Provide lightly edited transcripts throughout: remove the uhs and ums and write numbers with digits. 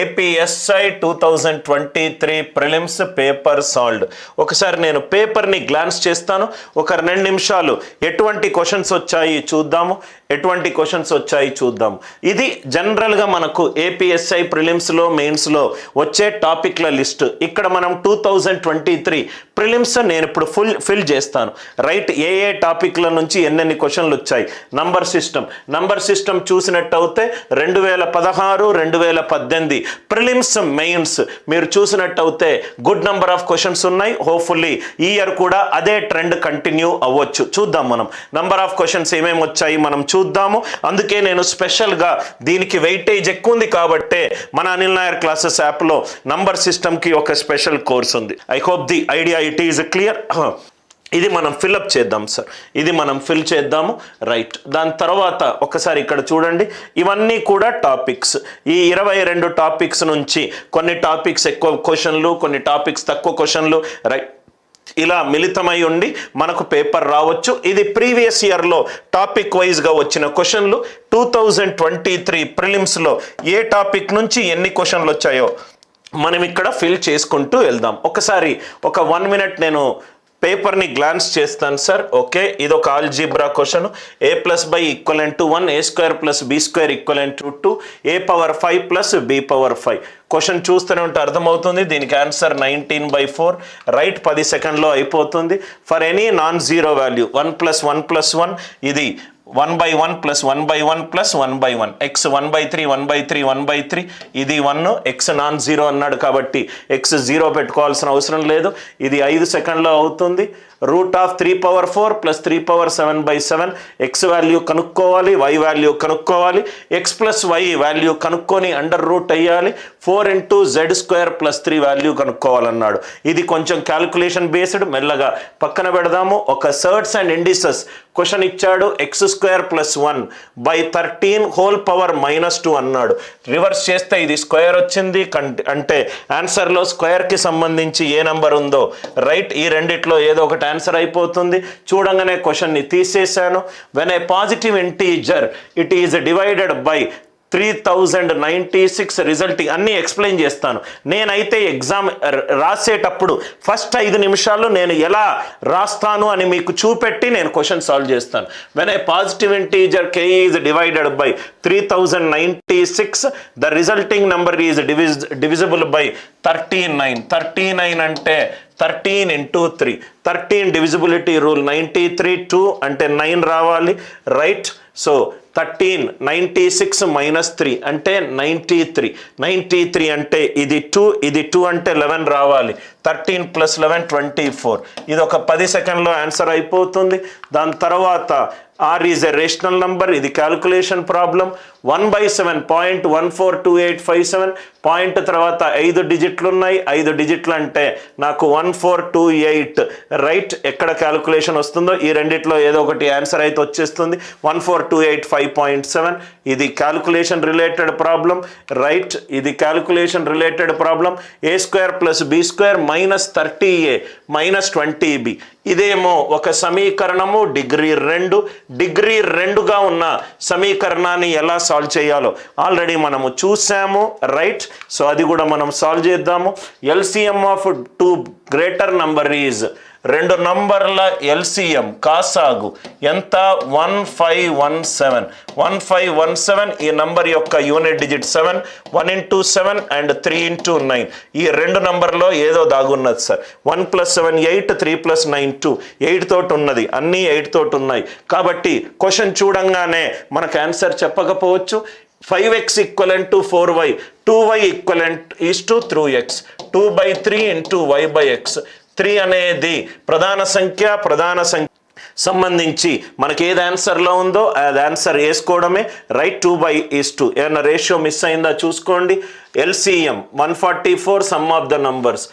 ఏపీఎస్ఐ 2023 prelims paper solved. ఒకసారి నేను పేపర్ని గ్లాన్స్ చేస్తాను, ఒక 2 నిమిషాలు ఎటువంటి క్వశ్చన్స్ వచ్చాయి చూద్దాము. ఇది జనరల్గా మనకు ఏపీఎస్ఐ ప్రిలిమ్స్లో మెయిన్స్లో వచ్చే టాపిక్ల లిస్ట్. ఇక్కడ మనం 2023 ప్రిలిమ్స్ నేను ఇప్పుడు ఫిల్ చేస్తాను. రైట్, ఏ టాపిక్ల నుంచి ఎన్నెన్ని క్వశ్చన్లు వచ్చాయి. నంబర్ సిస్టమ్ చూసినట్టయితే 2016, 2018 ప్రిలిమ్స్ మెయిన్స్ మీరు చూసినట్టయితే గుడ్ నంబర్ ఆఫ్ క్వశ్చన్స్ ఉన్నాయి. హోప్ఫుల్లీ ఈ ఇయర్ కూడా అదే ట్రెండ్ కంటిన్యూ అవ్వచ్చు. చూద్దాం మనం నంబర్ ఆఫ్ క్వశ్చన్స్ ఏమేమి వచ్చాయి మనం చూద్దాము. అందుకే నేను స్పెషల్గా దీనికి వెయిటేజ్ ఎక్కువ ఉంది కాబట్టే మన అనిల్ నాయర్ క్లాసెస్ యాప్లో నంబర్ సిస్టమ్కి ఒక స్పెషల్ కోర్స్ ఉంది. I hope the idea it is clear. ఇది మనం ఫిల్అప్ చేద్దాం సార్, ఇది మనం ఫిల్ చేద్దాము. రైట్, దాని తర్వాత ఒకసారి ఇక్కడ చూడండి, ఇవన్నీ కూడా టాపిక్స్. ఈ 22 టాపిక్స్ నుంచి కొన్ని టాపిక్స్ ఎక్కువ క్వశ్చన్లు, కొన్ని టాపిక్స్ తక్కువ క్వశ్చన్లు, రైట్, ఇలా మిళితమై ఉండి మనకు పేపర్ రావచ్చు. ఇది ప్రీవియస్ ఇయర్లో టాపిక్ వైజ్గా వచ్చిన క్వశ్చన్లు. 2023 ప్రిలిమ్స్లో ఏ టాపిక్ నుంచి ఎన్ని క్వశ్చన్లు వచ్చాయో మనం ఇక్కడ ఫిల్ చేసుకుంటూ వెళ్దాం. ఒకసారి ఒక 1 మినిట్ నేను పేపర్ని గ్లాన్స్ చేస్తాను సార్. ఓకే, ఇది ఒక algebra question. a+b=1, a² + b² = 2, a⁴ + b⁴. Question చూస్తూనే ఉంటే అర్థమవుతుంది. దీనికి ఆన్సర్ 19/4. రైట్, 10 సెకండ్లో అయిపోతుంది. For any non zero value 1 + 1 + 1 ఇది 1/1 + 1/1 + 1/1. x 1/3 1/3 1/3 ఇది 1. x నాన్ జీరో అన్నాడు కాబట్టి x 0 పెట్టుకోవాల్సిన అవసరం లేదు. ఇది 5 సెకండ్లో అవుతుంది. √3/4 + 3/7/7 x వాల్యూ కనుక్కోవాలి, y వాల్యూ కనుక్కోవాలి. x + y వాల్యూ కనుక్కొని అండర్ రూట్ అయ్యాలి. 4 × z² + 3 వాల్యూ కనుక్కోవాలన్నాడు. ఇది కొంచెం క్యాల్కులేషన్ బేస్డ్, మెల్లగా పక్కన పెడదాము. ఒక సర్ట్స్ అండ్ ఇండిసెస్ క్వశ్చన్ ఇచ్చాడు. x² + 1/13 హోల్ పవర్ -2 అన్నాడు. రివర్స్ చేస్తే ఇది స్క్వేర్ వచ్చింది. అంటే ఆన్సర్లో స్క్వేర్కి సంబంధించి ఏ నెంబర్ ఉందో రైట్, ఈ రెండిట్లో ఏదో ఒకటి ఆన్సర్ అయిపోతుంది. చూడంగానే క్వశ్చన్ని తీసేశాను. When a positive integer it is divided by 3096 resulting అన్నీ ఎక్స్ప్లెయిన్ చేస్తాను. నేనైతే ఎగ్జామ్ రాసేటప్పుడు ఫస్ట్ 5 నిమిషాల్లో నేను ఎలా రాస్తాను అని మీకు చూపెట్టి నేను క్వశ్చన్ సాల్వ్ చేస్తాను. When a positive integer k is divided by 3096 the resulting number is divisible by 39. 39 అంటే 13 × 3. 13 డివిజిబిలిటీ రూల్ 93. 2 అంటే 9 రావాలి. రైట్, సో 13 96 - 3 అంటే 93. 93 అంటే ఇది 2, ఇది 2 అంటే 11 రావాలి. 13 + 11 24. ఇది ఒక 10 సెకండ్లో ఆన్సర్ అయిపోతుంది. దాని తర్వాత r is a rational number. ఇది క్యాల్కులేషన్ ప్రాబ్లం. 1/7 0.142857 పాయింట్ తర్వాత 5 డిజిట్లు ఉన్నాయి. 5 డిజిట్లు అంటే నాకు 1428. రైట్, ఎక్కడ క్యాల్కులేషన్ వస్తుందో ఈ రెండిట్లో ఏదో ఒకటి ఆన్సర్ అయితే వచ్చేస్తుంది. 14285.7 ఇది క్యాల్కులేషన్ రిలేటెడ్ ప్రాబ్లం. రైట్, ఇది calculation related problem. a² + b² -30a -20b. ఇదేమో ఒక సమీకరణము. డిగ్రీ 2గా ఉన్న సమీకరణాన్ని ఎలా సాల్వ్ చేయాలో ఆల్రెడీ మనము చూసాము. రైట్, సో అది కూడా మనం సాల్వ్ చేద్దాము. LCM of 2 greater number is 2 నంబర్ల LCM కాసాగు ఎంత? 1517. 1517 ఈ నంబర్ యొక్క యూనిట్ డిజిట్ 7. 1 × 7 అండ్ 3 × 9. ఈ 2 నంబర్లో ఏదో దాగున్నది సార్. 1 + 7 8, 3 + 9 2. 8 తోటి ఉన్నది, అన్నీ 8 తోటి ఉన్నాయి. కాబట్టి క్వశ్చన్ చూడంగానే మనకు answer చెప్పకపోవచ్చు. 5x = 4y, 2y = 3x, 2/3 × y/x. 3 అనేది ప్రధాన సంఖ్య సంబంధించి మనకి ఏది ఆన్సర్లో ఉందో అది ఆన్సర్ వేసుకోవడమే. రైట్, 2/2. ఏమన్నా రేషియో మిస్ అయిందా చూసుకోండి. LCM 144 some of the numbers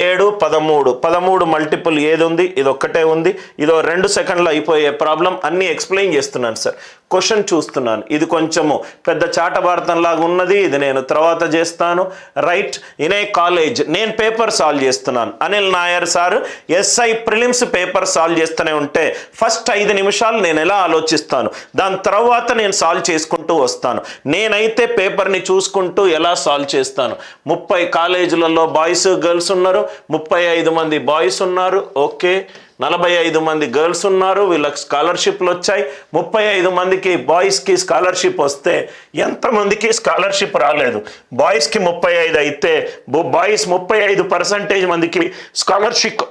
7 13. 13 multiple ఏది ఉంది? ఇది ఒక్కటే ఉంది. ఇదో 2 సెకండ్లో అయిపోయే ప్రాబ్లం. అన్నీ ఎక్స్ప్లెయిన్ చేస్తున్నాను సార్. క్వశ్చన్ చూస్తున్నాను. ఇది కొంచెము పెద్ద చాటభారతంలాగా ఉన్నది, ఇది నేను తర్వాత చేస్తాను. రైట్, ఇన్ ఏ కాలేజ్ నేను పేపర్ సాల్వ్ చేస్తున్నాను. Anil Nair sir SI prelims paper solve చేస్తూనే ఉంటే ఫస్ట్ 5 నిమిషాలు నేను ఎలా ఆలోచిస్తాను, దాని తర్వాత నేను సాల్వ్ చేసుకుంటూ వస్తాను. నేనైతే పేపర్ని చూసుకుంటూ ఎలా సాల్వ్ చేస్తాను. 30 కాలేజీలలో బాయ్స్ గర్ల్స్ ఉన్నారు, 35 మంది బాయ్స్ ఉన్నారు. ఓకే, 45 మంది గర్ల్స్ ఉన్నారు, వీళ్ళకి స్కాలర్షిప్లు వచ్చాయి. 35 మందికి బాయ్స్కి స్కాలర్షిప్ వస్తే ఎంతమందికి స్కాలర్షిప్ రాలేదు? బాయ్స్కి 35 అయితే బాయ్స్ 35% మందికి స్కాలర్షిప్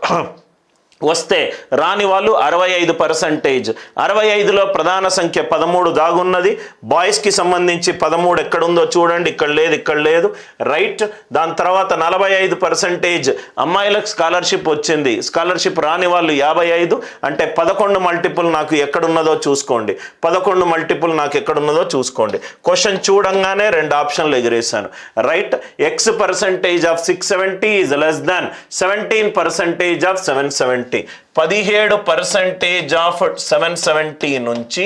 వస్తే రాని వాళ్ళు 65%. 65లో ప్రధాన సంఖ్య 13 దాగున్నది. బాయ్స్కి సంబంధించి 13 ఎక్కడుందో చూడండి, ఇక్కడ లేదు, ఇక్కడ లేదు. రైట్, దాని తర్వాత 45% అమ్మాయిలకు స్కాలర్షిప్ వచ్చింది. స్కాలర్షిప్ రాని వాళ్ళు 55, అంటే 11 మల్టిపుల్ నాకు ఎక్కడున్నదో చూసుకోండి. 11 మల్టిపుల్ నాకు ఎక్కడున్నదో చూసుకోండి. క్వశ్చన్ చూడంగానే 2 ఆప్షన్లు ఎగిరేశాను. Right, X% of 670 is less than 17% of 770. 17% of 770 నుంచి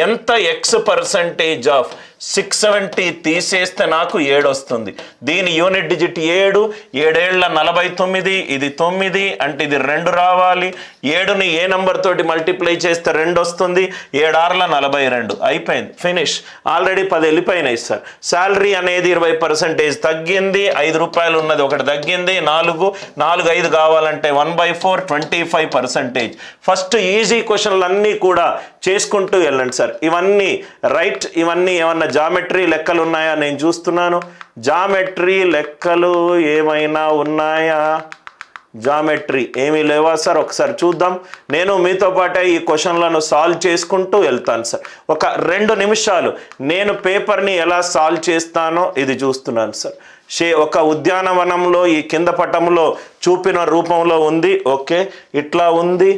ఎంత X% ఆఫ్ 670 తీసేస్తే నాకు 7 వస్తుంది. దీని యూనిట్ డిజిట్ 7, 7 49, ఇది 9, అంటే ఇది 2 రావాలి. 7ని ఏ నెంబర్ తోటి మల్టిప్లై చేస్తే 2 వస్తుంది. 7 42, అయిపోయింది, ఫినిష్. ఆల్రెడీ 10 వెళ్ళిపోయినాయి సార్. శాలరీ అనేది 20% తగ్గింది, 5 రూపాయలు ఉన్నది ఒకటి తగ్గింది, 4, 5 కావాలంటే 1/4 25%. ఫస్ట్ ఈజీ క్వశ్చన్లు అన్నీ కూడా చేసుకుంటూ వెళ్ళండి సార్. ఇవన్నీ రైట్, ఇవన్నీ ఏమన్నా జామెట్రీ లెక్కలు ఉన్నాయా నేను చూస్తున్నాను. జామెట్రీ లెక్కలు ఏమైనా ఉన్నాయా? జామెట్రీ ఏమీ లేవా సార్? ఒకసారి చూద్దాం. నేను మీతో పాటే ఈ క్వశ్చన్లను సాల్వ్ చేసుకుంటూ వెళ్తాను సార్. ఒక 2 నిమిషాలు నేను పేపర్ని ఎలా సాల్వ్ చేస్తానో ఇది చూస్తున్నాను సార్. ఒక ఉద్యానవనంలో ఈ కింద పటంలో చూపిన రూపంలో ఉంది. ఓకే, ఇట్లా ఉంది.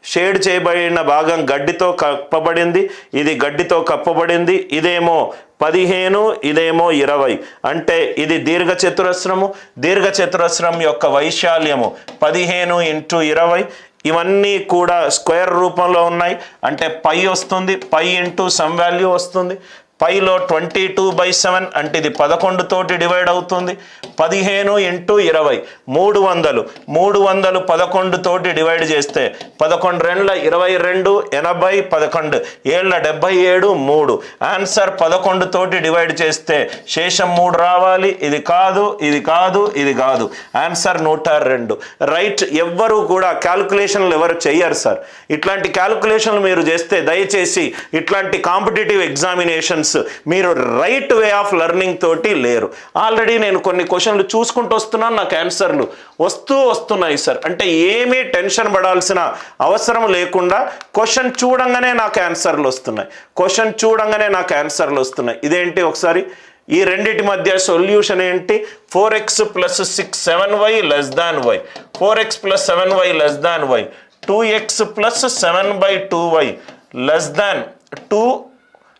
షేడ్ చేయబడిన భాగం గడ్డితో కప్పబడింది, ఇది గడ్డితో కప్పబడింది. ఇదేమో 15, ఇదేమో 20, అంటే ఇది దీర్ఘచతురస్రము. దీర్ఘచతురస్రం యొక్క వైశాల్యము 15 × 20. ఇవన్నీ కూడా స్క్వేర్ రూపంలో ఉన్నాయి, అంటే పై వస్తుంది. పై ఇంటూ సమ్ వాల్యూ వస్తుంది. పైలో 22/7, అంటే ఇది 11 తోటి డివైడ్ అవుతుంది. 15 × 20 300. 300 11 తోటి డివైడ్ చేస్తే 11 2 22, 80, 11 7 77, 3. ఆన్సర్ 11 తోటి డివైడ్ చేస్తే శేషం 3 రావాలి. ఇది కాదు, ఇది కాదు, ఇది కాదు. ఆన్సర్ 102. రైట్, ఎవ్వరూ కూడా క్యాల్కులేషన్లు ఎవరు చెయ్యరు సార్. ఇట్లాంటి క్యాల్కులేషన్లు మీరు చేస్తే దయచేసి ఇట్లాంటి కాంపిటేటివ్ ఎగ్జామినేషన్స్ మీరు రైట్ వే ఆఫ్ లెర్నింగ్ తోటి లేరు. ఆల్రెడీ నేను కొన్ని క్వశ్చన్లు చూసుకుంటూ వస్తున్నాను, నాకు ఆన్సర్లు వస్తున్నాయి సార్. అంటే ఏమీ టెన్షన్ పడాల్సిన అవసరం లేకుండా క్వశ్చన్ చూడంగానే నాకు ఆన్సర్లు వస్తున్నాయి. క్వశ్చన్ చూడంగానే నాకు ఆన్సర్లు వస్తున్నాయి. ఇదేంటి ఒకసారి ఈ రెండిటి మధ్య సొల్యూషన్ ఏంటి? 4x + 6 7y less than y. 4x + 7y less than y. 2x + 7/2y less than 2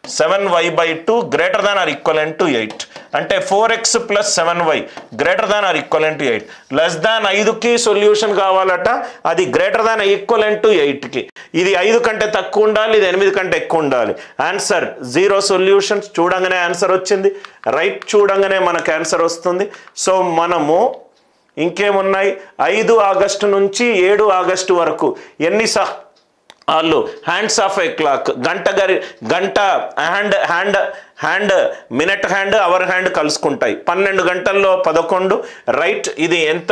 7y/2 greater than or equivalent to 8. అంటే 4x + 7y greater than or equivalent to 8. Less than 5కి సొల్యూషన్ కావాలట, అది greater than equivalent to 8కి. ఇది 5 కంటే తక్కువ ఉండాలి, ఇది 8 కంటే ఎక్కువ ఉండాలి. Answer 0 solutions. చూడంగానే ఆన్సర్ వచ్చింది. రైట్, చూడంగానే మనకు ఆన్సర్ వస్తుంది. సో మనము ఇంకేమున్నాయి? 5 ఆగస్టు నుంచి 7 ఆగస్టు వరకు ఎన్ని వాళ్ళు హ్యాండ్స్ ఆఫ్ ఏ క్లాక్, గంట hand minute hand hour hand కలుసుకుంటాయి. 12 గంటల్లో 11. రైట్, ఇది ఎంత?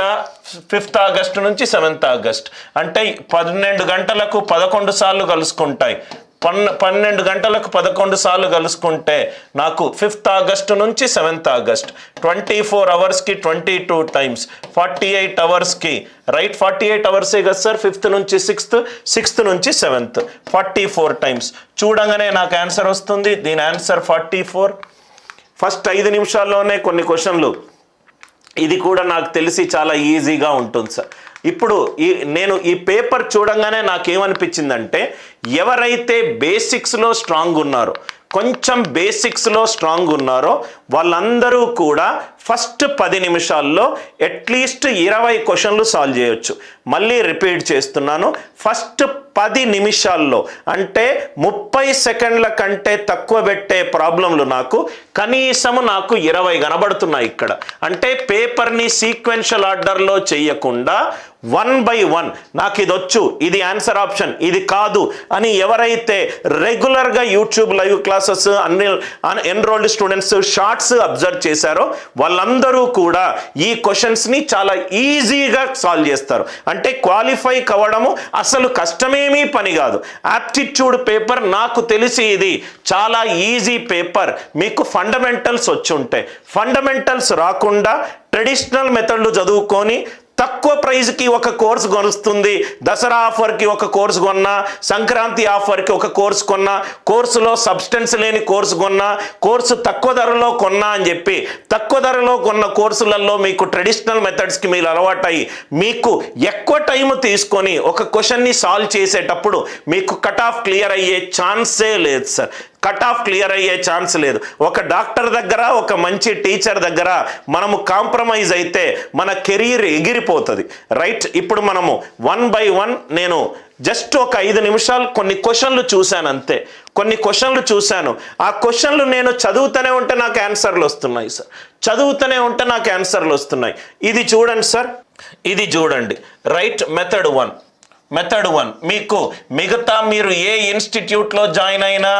5th ఆగస్టు నుంచి 7th ఆగస్ట్, అంటే 12 గంటలకు 11 సార్లు కలుసుకుంటాయి. 12 గంటలకు 11 సార్లు కలుసుకుంటే నాకు 5th ఆగస్టు నుంచి 7th ఆగస్ట్ 24 అవర్స్కి 22 టైమ్స్ 48 అవర్స్కి. రైట్, 48 అవర్సే కదా సార్. 5th నుంచి 6th, 6th నుంచి 7th 44 టైమ్స్. చూడంగానే నాకు ఆన్సర్ వస్తుంది. దీని ఆన్సర్ 44. ఫస్ట్ 5 నిమిషాల్లోనే కొన్ని క్వశ్చన్లు. ఇది కూడా నాకు తెలిసి చాలా ఈజీగా ఉంటుంది సార్. ఇప్పుడు నేను ఈ పేపర్ చూడంగానే నాకేమనిపించిందంటే, ఎవరైతే బేసిక్స్లో స్ట్రాంగ్ ఉన్నారో, కొంచెం బేసిక్స్లో స్ట్రాంగ్ ఉన్నారో వాళ్ళందరూ కూడా ఫస్ట్ 10 నిమిషాల్లో అట్లీస్ట్ 20 క్వశ్చన్లు సాల్వ్ చేయొచ్చు. మళ్ళీ రిపీట్ చేస్తున్నాను, ఫస్ట్ 10 నిమిషాల్లో అంటే 30 సెకండ్ల కంటే తక్కువ పెట్టే ప్రాబ్లంలు నాకు కనీసము 20 కనబడుతున్నాయి ఇక్కడ. అంటే పేపర్ని సీక్వెన్షియల్ ఆర్డర్లో చేయకుండా 1 by 1 నాకు ఇది వచ్చు, ఇది ఆన్సర్ ఆప్షన్, ఇది కాదు అని ఎవరైతే రెగ్యులర్గా YouTube live classes enrolled students shorts observe చేశారో వాళ్ళందరూ కూడా ఈ క్వశ్చన్స్ని చాలా ఈజీగా సాల్వ్ చేస్తారు. అంటే క్వాలిఫై కావడము అసలు కష్టమేమీ పని కాదు. యాప్టిట్యూడ్ పేపర్ నాకు తెలిసి ఇది చాలా ఈజీ పేపర్. మీకు ఫండమెంటల్స్ వచ్చి ఉంటాయి. ఫండమెంటల్స్ రాకుండా ట్రెడిషనల్ మెథడ్లు చదువుకొని తక్కువ ప్రైజ్కి ఒక కోర్సు కొనుస్తుంది, దసరా ఆఫర్కి ఒక కోర్సు కొన్నా, సంక్రాంతి ఆఫర్కి ఒక కోర్సు కొన్నా, కోర్సులో సబ్స్టెన్స్ లేని కోర్సు కొన్నా, కోర్సు తక్కువ ధరలో కొన్నా అని చెప్పి తక్కువ ధరలో కొన్న కోర్సులలో మీకు ట్రెడిషనల్ మెథడ్స్కి మీరు అలవాటై మీకు ఎక్కువ టైం తీసుకొని ఒక క్వశ్చన్ని సాల్వ్ చేసేటప్పుడు మీకు కట్ ఆఫ్ క్లియర్ అయ్యే ఛాన్సే లేదు సార్. కట్ ఆఫ్ క్లియర్ అయ్యే ఛాన్స్ లేదు. ఒక డాక్టర్ దగ్గర, ఒక మంచి టీచర్ దగ్గర మనము కాంప్రమైజ్ అయితే మన కెరీర్ ఎగిరిపోతుంది. రైట్, ఇప్పుడు మనము 1 by 1 నేను జస్ట్ ఒక 5 నిమిషాలు కొన్ని క్వశ్చన్లు చూశాను అంతే. కొన్ని క్వశ్చన్లు చూశాను, ఆ క్వశ్చన్లు నేను చదువుతూనే ఉంటే నాకు ఆన్సర్లు వస్తున్నాయి సార్. చదువుతూనే ఉంటే నాకు ఆన్సర్లు వస్తున్నాయి. ఇది చూడండి సార్, ఇది చూడండి. రైట్, మెథడ్ 1 మీకు మిగతా మీరు ఏ ఇన్స్టిట్యూట్లో జాయిన్ అయినా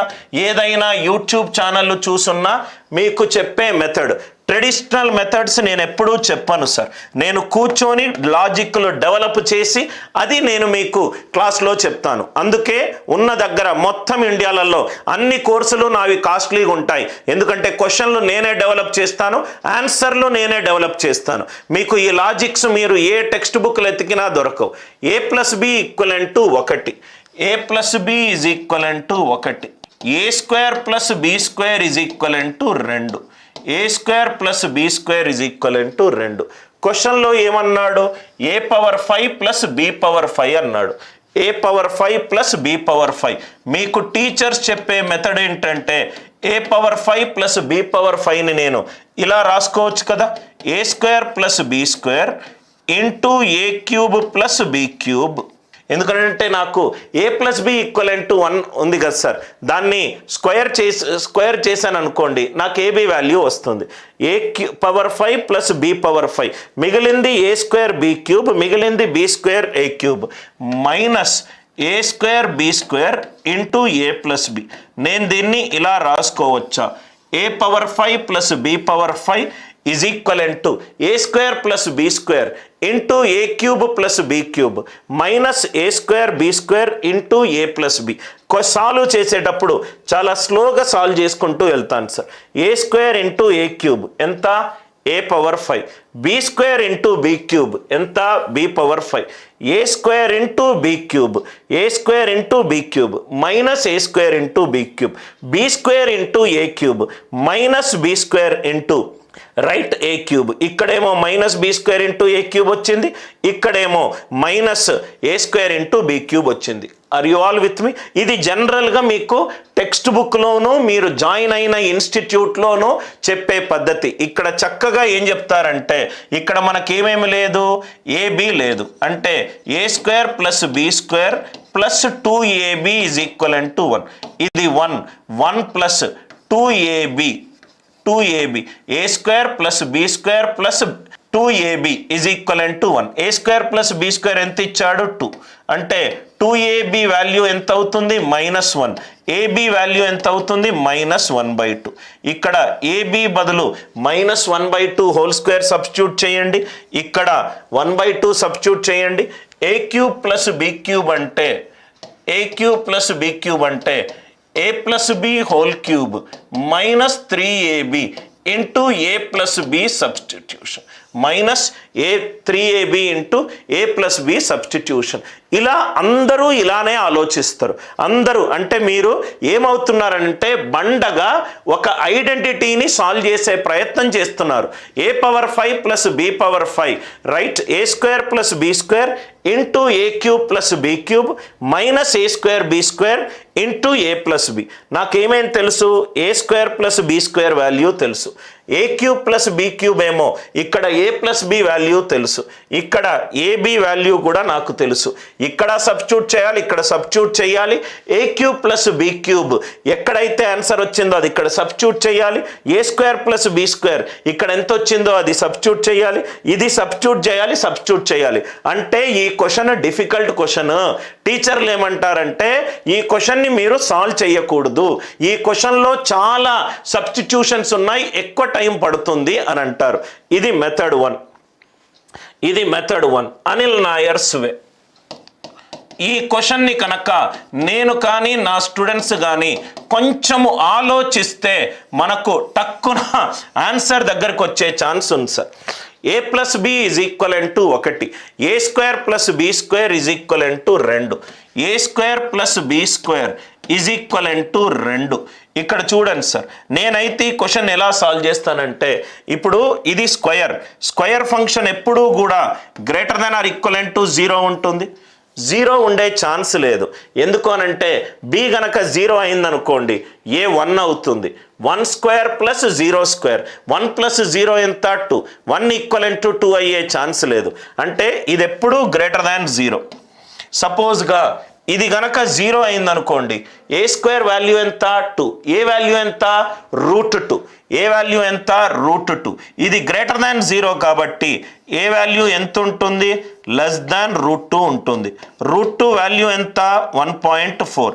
ఏదైనా యూట్యూబ్ ఛానళ్ళు చూసున్నా మీకు చెప్పే మెథడ్. ట్రెడిషనల్ మెథడ్స్ నేను ఎప్పుడూ చెప్పను సార్. నేను కూర్చొని లాజిక్లు డెవలప్ చేసి అది నేను మీకు క్లాస్లో చెప్తాను. అందుకే ఉన్న దగ్గర మొత్తం ఇండియాలలో అన్ని కోర్సులు నావి కాస్ట్లీగా ఉంటాయి. ఎందుకంటే క్వశ్చన్లు నేనే డెవలప్ చేస్తాను, ఆన్సర్లు నేనే డెవలప్ చేస్తాను. మీకు ఈ లాజిక్స్ మీరు ఏ టెక్స్ట్ బుక్లు ఎతికినా దొరకవు. a+b = 1, a+b = 1, a² + b² = 2, a² + b² = 2. క్వశ్చన్లో ఏమన్నాడు? a⁵ + b⁵ అన్నాడు. a⁵ + b⁵. మీకు టీచర్స్ చెప్పే మెథడ్ ఏంటంటే a⁵ + b⁵ని నేను ఇలా రాసుకోవచ్చు కదా, a² + b² × a³ + b³. ఎందుకంటే నాకు a+b = 1 ఉంది కదా సార్, దాన్ని స్క్వేర్ చేశాను అనుకోండి, నాకు ab వాల్యూ వస్తుంది. a⁵ + b⁵, మిగిలింది a² b³ మిగిలింది b² a³ minus a² b² × a+b. నేను దీన్ని ఇలా రాసుకోవచ్చా? a⁵ + b⁵ is equivalent to a² + b² into a³ + b³ minus a² b² into a+b. Solve చేసేటప్పుడు చాలా స్లోగా సాల్వ్ చేసుకుంటూ వెళ్తాను సార్. a² into a³ ఎంత? a⁵. b² into b³ ఎంత? b⁵. a² into b³ a² into b³ minus a² into b³ b² into a³ minus b² into right a³ ఇక్కడేమో -b² into a³ వచ్చింది, ఇక్కడేమో -a² into b³ వచ్చింది. Are you all with me? ఇది జనరల్గా మీకు text బుక్లోనూ మీరు join అయిన ఇన్స్టిట్యూట్లోనూ చెప్పే పద్ధతి. ఇక్కడ చక్కగా ఏం చెప్తారంటే ఇక్కడ మనకేమేమి లేదు, ab లేదు, అంటే a² + b² + 2ab = 1. ఇది 1 + 2ab a² + b² + 2ab = 1. a² + b² ఎంత ఇచ్చాడు? 2. అంటే 2ab వాల్యూ ఎంత అవుతుంది? -1. ab వాల్యూ ఎంత అవుతుంది? -1/2. ఇక్కడ ab బదులు -1/2 హోల్ స్క్వేర్ సబ్స్టిట్యూట్ చేయండి, ఇక్కడ 1/2 సబ్స్టిట్యూట్ చేయండి. a³ + b³ అంటే a³ + b³ అంటే a+b whole cube minus 3ab into a+b substitution minus 3ab into a+b substitution. ఇలా అందరూ ఇలానే ఆలోచిస్తారు. అందరూ అంటే మీరు ఏమవుతున్నారంటే బండగా ఒక ఐడెంటిటీని సాల్వ్ చేసే ప్రయత్నం చేస్తున్నారు. a⁵ + b⁵, right, a² + b² into a³ + b³ minus a² b² into a+b. నాకేమేం తెలుసు? a² + b² వాల్యూ తెలుసు. ఏ క్యూబ్ ప్లస్ బి క్యూబ్ ఏమో ఇక్కడ ఏ ప్లస్ బి వాల్యూ తెలుసు, ఇక్కడ ఏబి వాల్యూ కూడా నాకు తెలుసు. ఇక్కడ సబ్స్టిట్యూట్ చేయాలి, ఇక్కడ సబ్స్టిట్యూట్ చేయాలి. ఏ క్యూబ్ ప్లస్ బి క్యూబ్ ఎక్కడైతే ఆన్సర్ వచ్చిందో అది ఇక్కడ సబ్స్టిట్యూట్ చేయాలి. ఏ స్క్వేర్ ప్లస్ బి స్క్వేర్ ఇక్కడ ఎంత వచ్చిందో అది సబ్స్టిట్యూట్ చేయాలి. ఇది సబ్స్టిట్యూట్ చేయాలి, సబ్స్టిట్యూట్ చేయాలి. అంటే ఈ క్వశ్చన్ డిఫికల్ట్ క్వశ్చన్. టీచర్లు ఏమంటారంటే ఈ క్వశ్చన్ని మీరు సాల్వ్ చేయకూడదు, ఈ క్వశ్చన్లో చాలా సబ్స్టిట్యూషన్స్ ఉన్నాయి, ఎక్కువ టైం పడుతుంది అని అంటారు. ఇది మెథడ్ 1. ఇది మెథడ్ 1, అనిల్ నాయర్స్ వే. ఈ క్వశ్చన్ని కనుక నేను కానీ నా స్టూడెంట్స్ కానీ కొంచెము ఆలోచిస్తే మనకు టక్కున ఆన్సర్ దగ్గరకు వచ్చే ఛాన్స్ ఉంది sir. A plus B is equivalent to 1, A square plus B square is equivalent to 2, A square plus B square is equivalent to 2. ఇక్కడ చూడండి సార్, నేనైతే ఈ క్వశ్చన్ ఎలా సాల్వ్ చేస్తానంటే, ఇప్పుడు ఇది స్క్వేర్ ఫంక్షన్ ఎప్పుడూ కూడా greater than or equivalent to 0 ఉంటుంది. 0 ఉండే ఛాన్స్ లేదు. ఎందుకు అనంటే బి గనక 0 అయిందనుకోండి ఏ 1 అవుతుంది. 1 స్క్వేర్ ప్లస్ 0 స్క్వేర్, 1 ప్లస్ 0 ఎంత 2, 1 ఈక్వలెంట్ టు 2 అయ్యే ఛాన్స్ లేదు. అంటే ఇది ఎప్పుడూ గ్రేటర్ దాన్ 0. సపోజ్గా ఇది గనక 0 అయిందనుకోండి ఏ స్క్వేర్ వాల్యూ ఎంత 2, ఏ వాల్యూ ఎంత √2, ఏ వాల్యూ ఎంత √2. ఇది గ్రేటర్ దాన్ 0 కాబట్టి ఏ వాల్యూ ఎంత ఉంటుంది, లెస్ దాన్ √2 ఉంటుంది. √2 వాల్యూ ఎంత 1.4,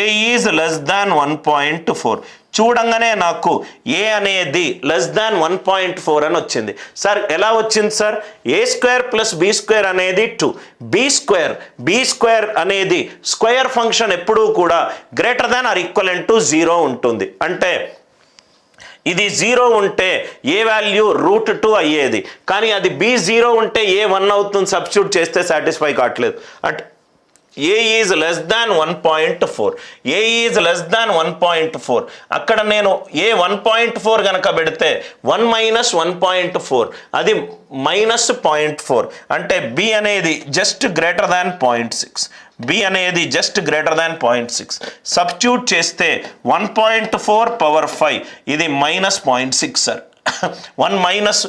ఏ ఈజ్ లెస్ దాన్ 1.4. చూడంగానే నాకు ఏ అనేది లెస్ దాన్ 1.4 అని వచ్చింది. సార్ ఎలా వచ్చింది సార్? ఏ స్క్వేర్ ప్లస్ బి స్క్వేర్ అనేది 2, బి స్క్వేర్ అనేది స్క్వేర్ ఫంక్షన్ ఎప్పుడూ కూడా greater than or equivalent to 0 ఉంటుంది. అంటే ఇది 0 ఉంటే ఏ వాల్యూ √2 అయ్యేది, కానీ అది బి 0 ఉంటే ఏ 1 అవుతుంది. సబ్స్టిట్యూట్ చేస్తే సాటిస్ఫై కావట్లేదు. అంటే A is less than 1.4, A is less than 1.4. అక్కడ నేను ఏ 1.4 కనుక పెడితే 1 మైనస్ 1.4 అది మైనస్ 0.4. అంటే బి అనేది జస్ట్ గ్రేటర్ దాన్ 0.6, బి అనేది జస్ట్ గ్రేటర్ దాన్ 0.6. సబ్స్టిట్యూట్ చేస్తే 1.4 పవర్ 5 ఇది minus 0.6 sir. 1 minus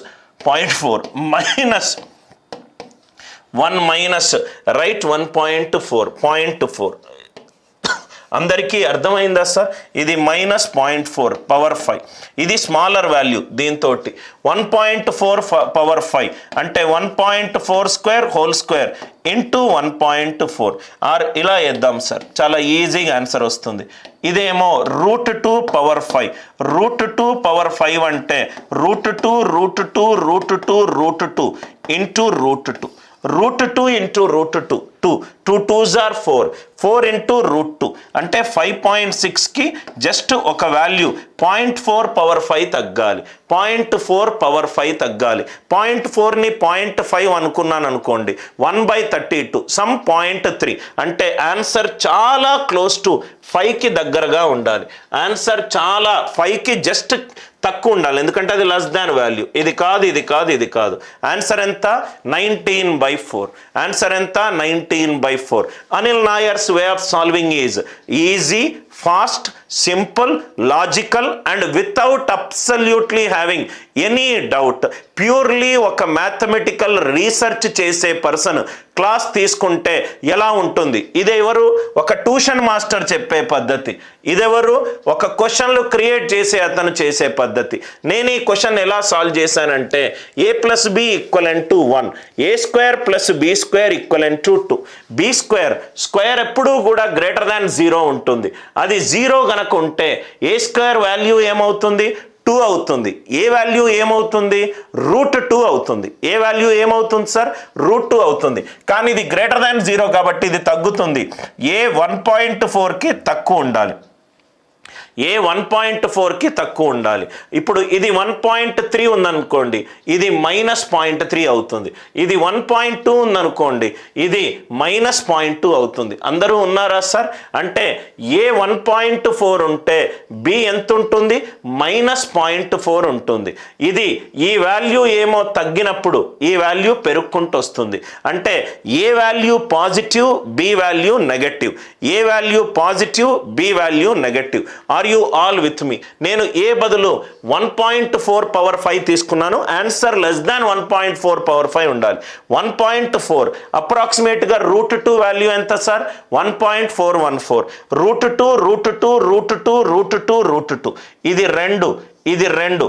0.4 minus 1 minus right 1.4 అందరికీ అర్థమైందా సార్? ఇది మైనస్ 0.4 పవర్ 5, ఇది స్మాలర్ వాల్యూ. దీంతో 1.4 పవర్ 5 అంటే 1.4 square whole square into 1.4 or ఇలా వేద్దాం సార్, చాలా ఈజీగా ఆన్సర్ వస్తుంది. ఇదేమో √2 పవర్ 5, √2 పవర్ 5 అంటే √2 into √2, √2 into √2, 2 2s are 4 into √2 అంటే 5.6కి జస్ట్ ఒక వాల్యూ 0.4 పవర్ 5 తగ్గాలి, 0.4 పవర్ 5 తగ్గాలి. 0.4ని 0.5 అనుకున్నాను అనుకోండి, 1/32 సమ్ 0.3 అంటే ఆన్సర్ చాలా క్లోజ్ టు 5కి దగ్గరగా ఉండాలి. ఆన్సర్ చాలా 5కి జస్ట్ తక్కువ ఉండాలి, ఎందుకంటే అది లెస్ దాన్ వాల్యూ. ఇది కాదు. ఆన్సర్ ఎంత? 19/4. ఆన్సర్ ఎంత? 19/4. Anil Nayar's way of solving is easy, fast, simple, logical and without absolutely having any doubt. Purely ఒక మ్యాథమెటికల్ రీసెర్చ్ చేసే పర్సన్ క్లాస్ తీసుకుంటే ఎలా ఉంటుంది? ఇదెవరు? ఒక ట్యూషన్ మాస్టర్ చెప్పే పద్ధతి. ఇదెవరు? ఒక క్వశ్చన్లు క్రియేట్ చేసే అతను చేసే పద్ధతి. నేను ఈ క్వశ్చన్ ఎలా సాల్వ్ చేశానంటే A plus B equivalent to 1, A square plus B square equivalent to 2. B square ఎప్పుడూ కూడా గ్రేటర్ దాన్ 0 ఉంటుంది. అది 0 గనక ఉంటే ఏ స్క్వేర్ వాల్యూ ఏమవుతుంది? 2 అవుతుంది. ఏ వాల్యూ ఏమవుతుంది? √2 అవుతుంది. ఏ వాల్యూ ఏమవుతుంది సార్? √2 అవుతుంది. కానీ ఇది గ్రేటర్ దాన్ 0 కాబట్టి ఇది తగ్గుతుంది. ఏ 1.4కి తక్కువ ఉండాలి, ఏ 1.4కి తక్కువ ఉండాలి. ఇప్పుడు ఇది 1.3 ఉందనుకోండి, ఇది -0.3 అవుతుంది. ఇది 1.2 ఉందనుకోండి, ఇది -0.2 అవుతుంది. అందరూ ఉన్నారా సార్? అంటే ఏ 1.4 ఉంటే బి ఎంత ఉంటుంది? -0.4 ఉంటుంది. ఇది ఈ వాల్యూ ఏమో తగ్గినప్పుడు ఈ వాల్యూ పెరుగుకుంటూ వస్తుంది. అంటే A value positive, B value negative, A value positive, B value negative. Are you all with me? నేను ఏ బదులు 1.4 పవర్ 5 తీసుకున్నాను, ఆన్సర్ లెస్ దాన్ 1.4 పవర్ 5 ఉండాలి. 1.4 అప్రాక్సిమేట్గా √2 వాల్యూ ఎంత సార్? 1.414. √2 ఇది 2, ఇది 2,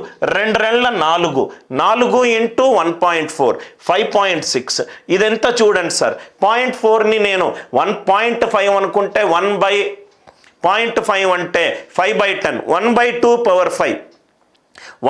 4 ఇంటూ 1.4 5.6. ఇదెంత చూడండి సార్. 0.4ని నేను 1.5 అనుకుంటే 1/0.5 అంటే 5/10, 1/2 పవర్ 5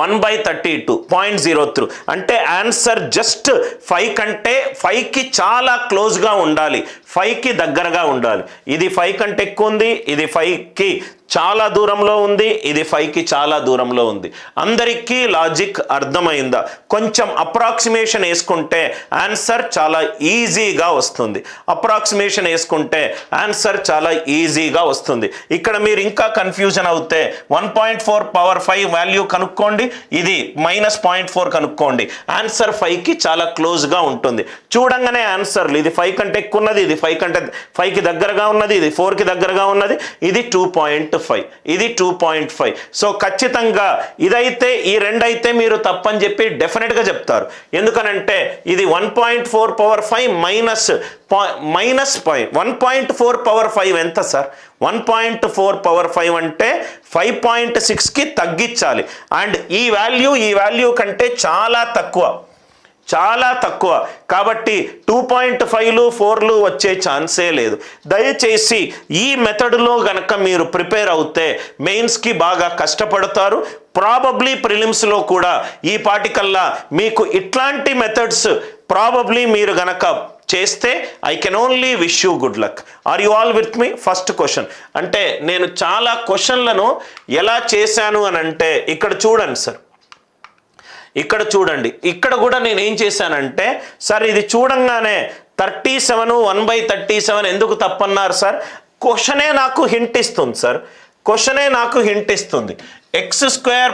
1/32 0.03. అంటే ఆన్సర్ జస్ట్ 5 కంటే 5కి చాలా క్లోజ్గా ఉండాలి, 5కి దగ్గరగా ఉండాలి. ఇది 5 కంటే ఎక్కువ ఉంది, ఇది 5కి చాలా దూరంలో ఉంది, ఇది 5కి చాలా దూరంలో ఉంది. అందరికీ లాజిక్ అర్థమైందా? కొంచెం అప్రాక్సిమేషన్ వేసుకుంటే ఆన్సర్ చాలా ఈజీగా వస్తుంది. అప్రాక్సిమేషన్ వేసుకుంటే ఆన్సర్ చాలా ఈజీగా వస్తుంది. ఇక్కడ మీరు ఇంకా కన్ఫ్యూజన్ అవుతే 1.4 పవర్ 5 వాల్యూ కనుక్కోండి, ఇది -0.4 కనుక్కోండి. ఆన్సర్ 5కి చాలా క్లోజ్గా ఉంటుంది. చూడంగానే ఆన్సర్లు ఇది 5 కంటే ఎక్కువ ఉన్నది, ఇది 5కి దగ్గరగా ఉన్నది, ఇది 4కి దగ్గరగా ఉన్నది, ఇది 2.5, ఇది 2.5. సో ఖచ్చితంగా ఇదైతే ఈ రెండైతే మీరు తప్పని చెప్పి డెఫినెట్గా చెప్తారు. ఎందుకనంటే ఇది 1.4 పవర్ 5 1.4 పవర్ 5 ఎంత సార్? 1.4 పవర్ 5 అంటే 5.6కి తగ్గించాలి. అండ్ ఈ వాల్యూ కంటే చాలా తక్కువ కాబట్టి 2.5లు 4లు వచ్చే ఛాన్సే లేదు. దయచేసి ఈ మెథడ్లో గనక మీరు ప్రిపేర్ అవుతే మెయిన్స్కి బాగా కష్టపడతారు. ప్రాబబ్లీ ప్రిలిమ్స్లో కూడా ఈ పాటికల్లా మీకు ఇట్లాంటి మెథడ్స్ ప్రాబబ్లీ మీరు గనక చేస్తే I can only wish you good luck. Are you all with me? First question అంటే నేను చాలా క్వశ్చన్లను ఎలా చేశాను అని అంటే ఇక్కడ చూడండి సార్, ఇక్కడ చూడండి. ఇక్కడ కూడా నేను ఏం చేశానంటే సార్ ఇది చూడంగానే 37 1/37 ఎందుకు తప్పన్నారు సార్? క్వశ్చనే నాకు హింట్ ఇస్తుంది సార్, క్వశ్చనే నాకు హింట్ ఇస్తుంది. x²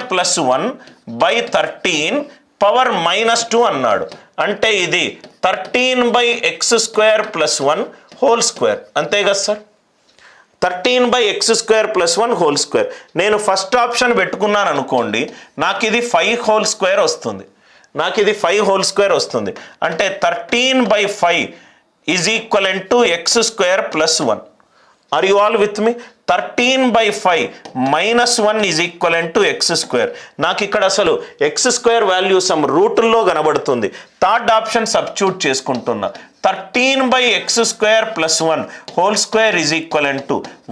+ 1/13 పవర్ -2 అన్నాడు. అంటే ఇది 13/x² + 1 హోల్ స్క్వేర్, అంతే కదా సార్? 13/x² + 1 whole square. నేను ఫస్ట్ ఆప్షన్ పెట్టుకున్నాను అనుకోండి, నాకు ఇది 5 హోల్ స్క్వేర్ వస్తుంది, అంటే 13/5 = x² + 1. Are you all with me? 13/5 - 1 = x². నాకు ఇక్కడ అసలు x² వాల్యూ సమ్ రూట్లో కనబడుతుంది. థర్డ్ ఆప్షన్ సబ్స్టిట్యూట్ చేసుకుంటున్నా. 13/x² + 1 whole square =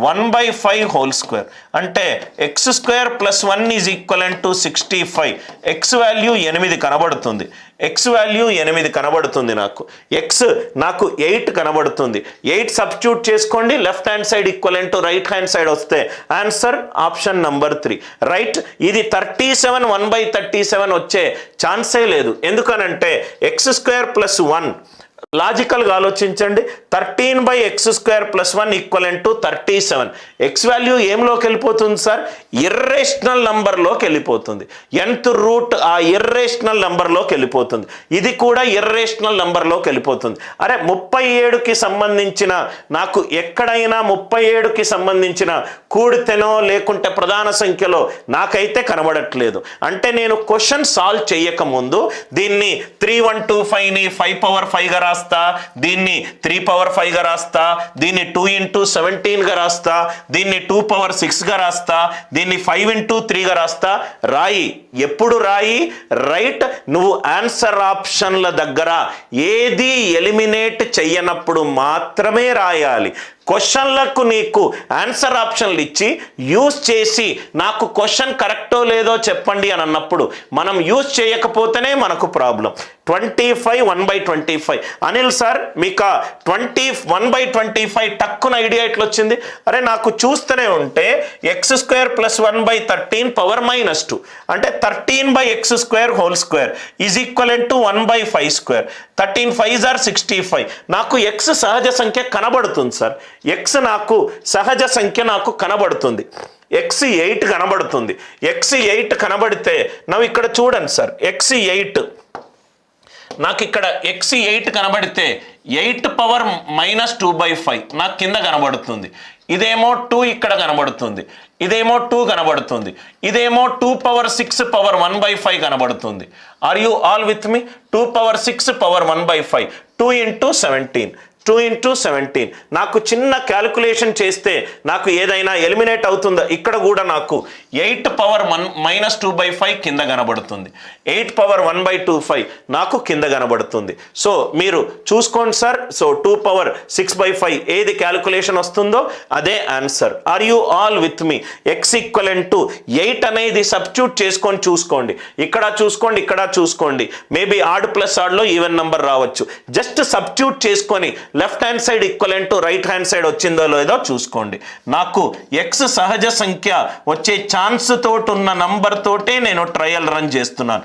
1/5 whole square. అంటే x² + 1 = 65. x వాల్యూ 8 కనబడుతుంది, నాకు 8 కనబడుతుంది. 8 సబ్స్టిట్యూట్ చేసుకోండి, left hand side = right hand side వస్తే ఆన్సర్ ఆప్షన్ నంబర్ 3 రైట్. ఇది 37 1/37 వచ్చే ఛాన్సే లేదు. ఎందుకనంటే x² + 1 లాజికల్గా ఆలోచించండి. 13/x² + 1 = 37. ఎక్స్ వాల్యూ ఏంలోకి వెళ్ళిపోతుంది సార్? ఇర్రేషనల్ నంబర్లోకి వెళ్ళిపోతుంది. nth రూట్ ఆ ఇర్రేషనల్ నంబర్లోకి వెళ్ళిపోతుంది. ఇది కూడా ఇర్రేషనల్ నంబర్లోకి వెళ్ళిపోతుంది. అరే 37కి సంబంధించిన నాకు ఎక్కడైనా 37కి సంబంధించిన కూడితేనో లేకుంటే ప్రధాన సంఖ్యలో నాకైతే కనబడట్లేదు. అంటే నేను క్వశ్చన్ సాల్వ్ చేయకముందు దీన్ని 3125ని 5 పవర్ 5గా రాస్తా, దీన్ని 3 పవర్ 5గా రాస్తా, దీన్ని 2 × 17గా రాస్తా, దీన్ని 2 పవర్ 6గా రాస్తా, దీన్ని 5 × 3గా రాస్తా. రాయి, ఎప్పుడు రాయి? రైట్. నువ్వు ఆన్సర్ ఆప్షన్ల దగ్గర ఏది ఎలిమినేట్ చెయ్యనప్పుడు మాత్రమే రాయాలి. క్వశ్చన్లకు నీకు ఆన్సర్ ఆప్షన్లు ఇచ్చి యూజ్ చేసి నాకు క్వశ్చన్ కరెక్టో లేదో చెప్పండి అని అన్నప్పుడు మనం యూజ్ చేయకపోతేనే మనకు ప్రాబ్లం. 25 1/25 అనిల్ సార్ మీకు 21/25 టక్కున ఐడియా ఎట్లా వచ్చింది? అరే నాకు చూస్తూనే ఉంటే x² + 1/13 పవర్ -2 అంటే 13/x² whole square = 1/5². 13 5s are 65. నాకు x సహజ సంఖ్య కనబడుతుంది సార్, x నాకు సహజ సంఖ్య నాకు కనబడుతుంది. x8 కనబడుతుంది. x8 కనబడితే నవ్వు ఇక్కడ చూడండి సార్, x8 నాకు ఇక్కడ x 8 కనబడితే 8 పవర్ -2/5 నాకు కింద కనబడుతుంది. ఇదేమో 2 ఇక్కడ కనబడుతుంది, ఇదేమో 2 కనబడుతుంది, ఇదేమో 2 పవర్ 6 పవర్ 1/5 కనబడుతుంది. Are you all with me? 2 power 6 power 1/5 2 × 17 2 × 17. నాకు చిన్న క్యాలిక్యులేషన్ చేస్తే నాకు ఏదైనా ఎలిమినేట్ అవుతుందా? ఇక్కడ కూడా నాకు 8 పవర్ -2/5 కింద కనబడుతుంది, 8 పవర్ 1/25 నాకు కింద కనబడుతుంది. సో మీరు చూసుకోండి సార్. సో 2 పవర్ 6/5 ఏది క్యాలిక్యులేషన్ వస్తుందో అదే answer. Are you all with me? x = 8 అనేది సబ్స్టిట్యూట్ చేసుకొని చూసుకోండి. ఇక్కడ చూసుకోండి, ఇక్కడ చూసుకోండి. మేబీ ఆడ్ ప్లస్ ఆడ్లో ఈవెన్ నెంబర్ రావచ్చు. జస్ట్ సబ్స్టిట్యూట్ చేసుకొని left hand side equivalent to right hand side వచ్చిందో లేదో చూసుకోండి. నాకు x సహజ సంఖ్య వచ్చే ఛాన్స్ తోటి ఉన్న నంబర్ తోటే నేను ట్రయల్ రన్ చేస్తున్నాను.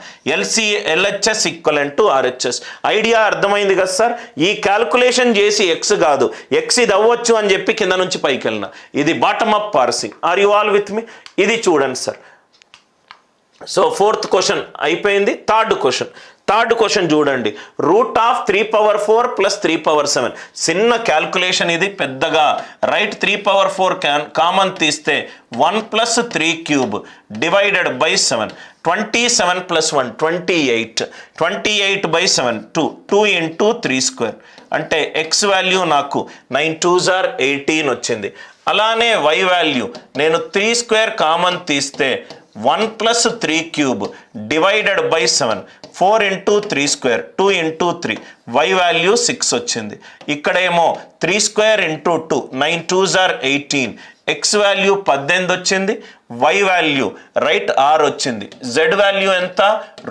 LHS = RHS. ఐడియా అర్థమైంది కదా సార్? ఈ క్యాల్కులేషన్ చేసి x కాదు, x ఇది అవ్వచ్చు అని చెప్పి కింద నుంచి పైకి వెళ్ళిన. ఇది bottom up parsing. Are you all with me? ఇది చూడండి సార్. సో 4th క్వశ్చన్ అయిపోయింది. థర్డ్ క్వశ్చన్ చూడండి. √3/4 + 3/7. చిన్న క్యాల్కులేషన్ ఇది, పెద్దగా రైట్. 3/4 కామన్ తీస్తే 1 + 3³ /7. 27 + 1 28. 28/7 2 × 3². అంటే x వాల్యూ నాకు 9 2s are 18 వచ్చింది. అలానే y వాల్యూ నేను 3² కామన్ తీస్తే 1 + 3³ /7 4 × 3² 2 × 3. y వాల్యూ 6 వచ్చింది. ఇక్కడేమో 3² × 2 9 2s are 18. x వాల్యూ 18 వచ్చింది. y వాల్యూ రైట్ 6 వచ్చింది. z వాల్యూ ఎంత?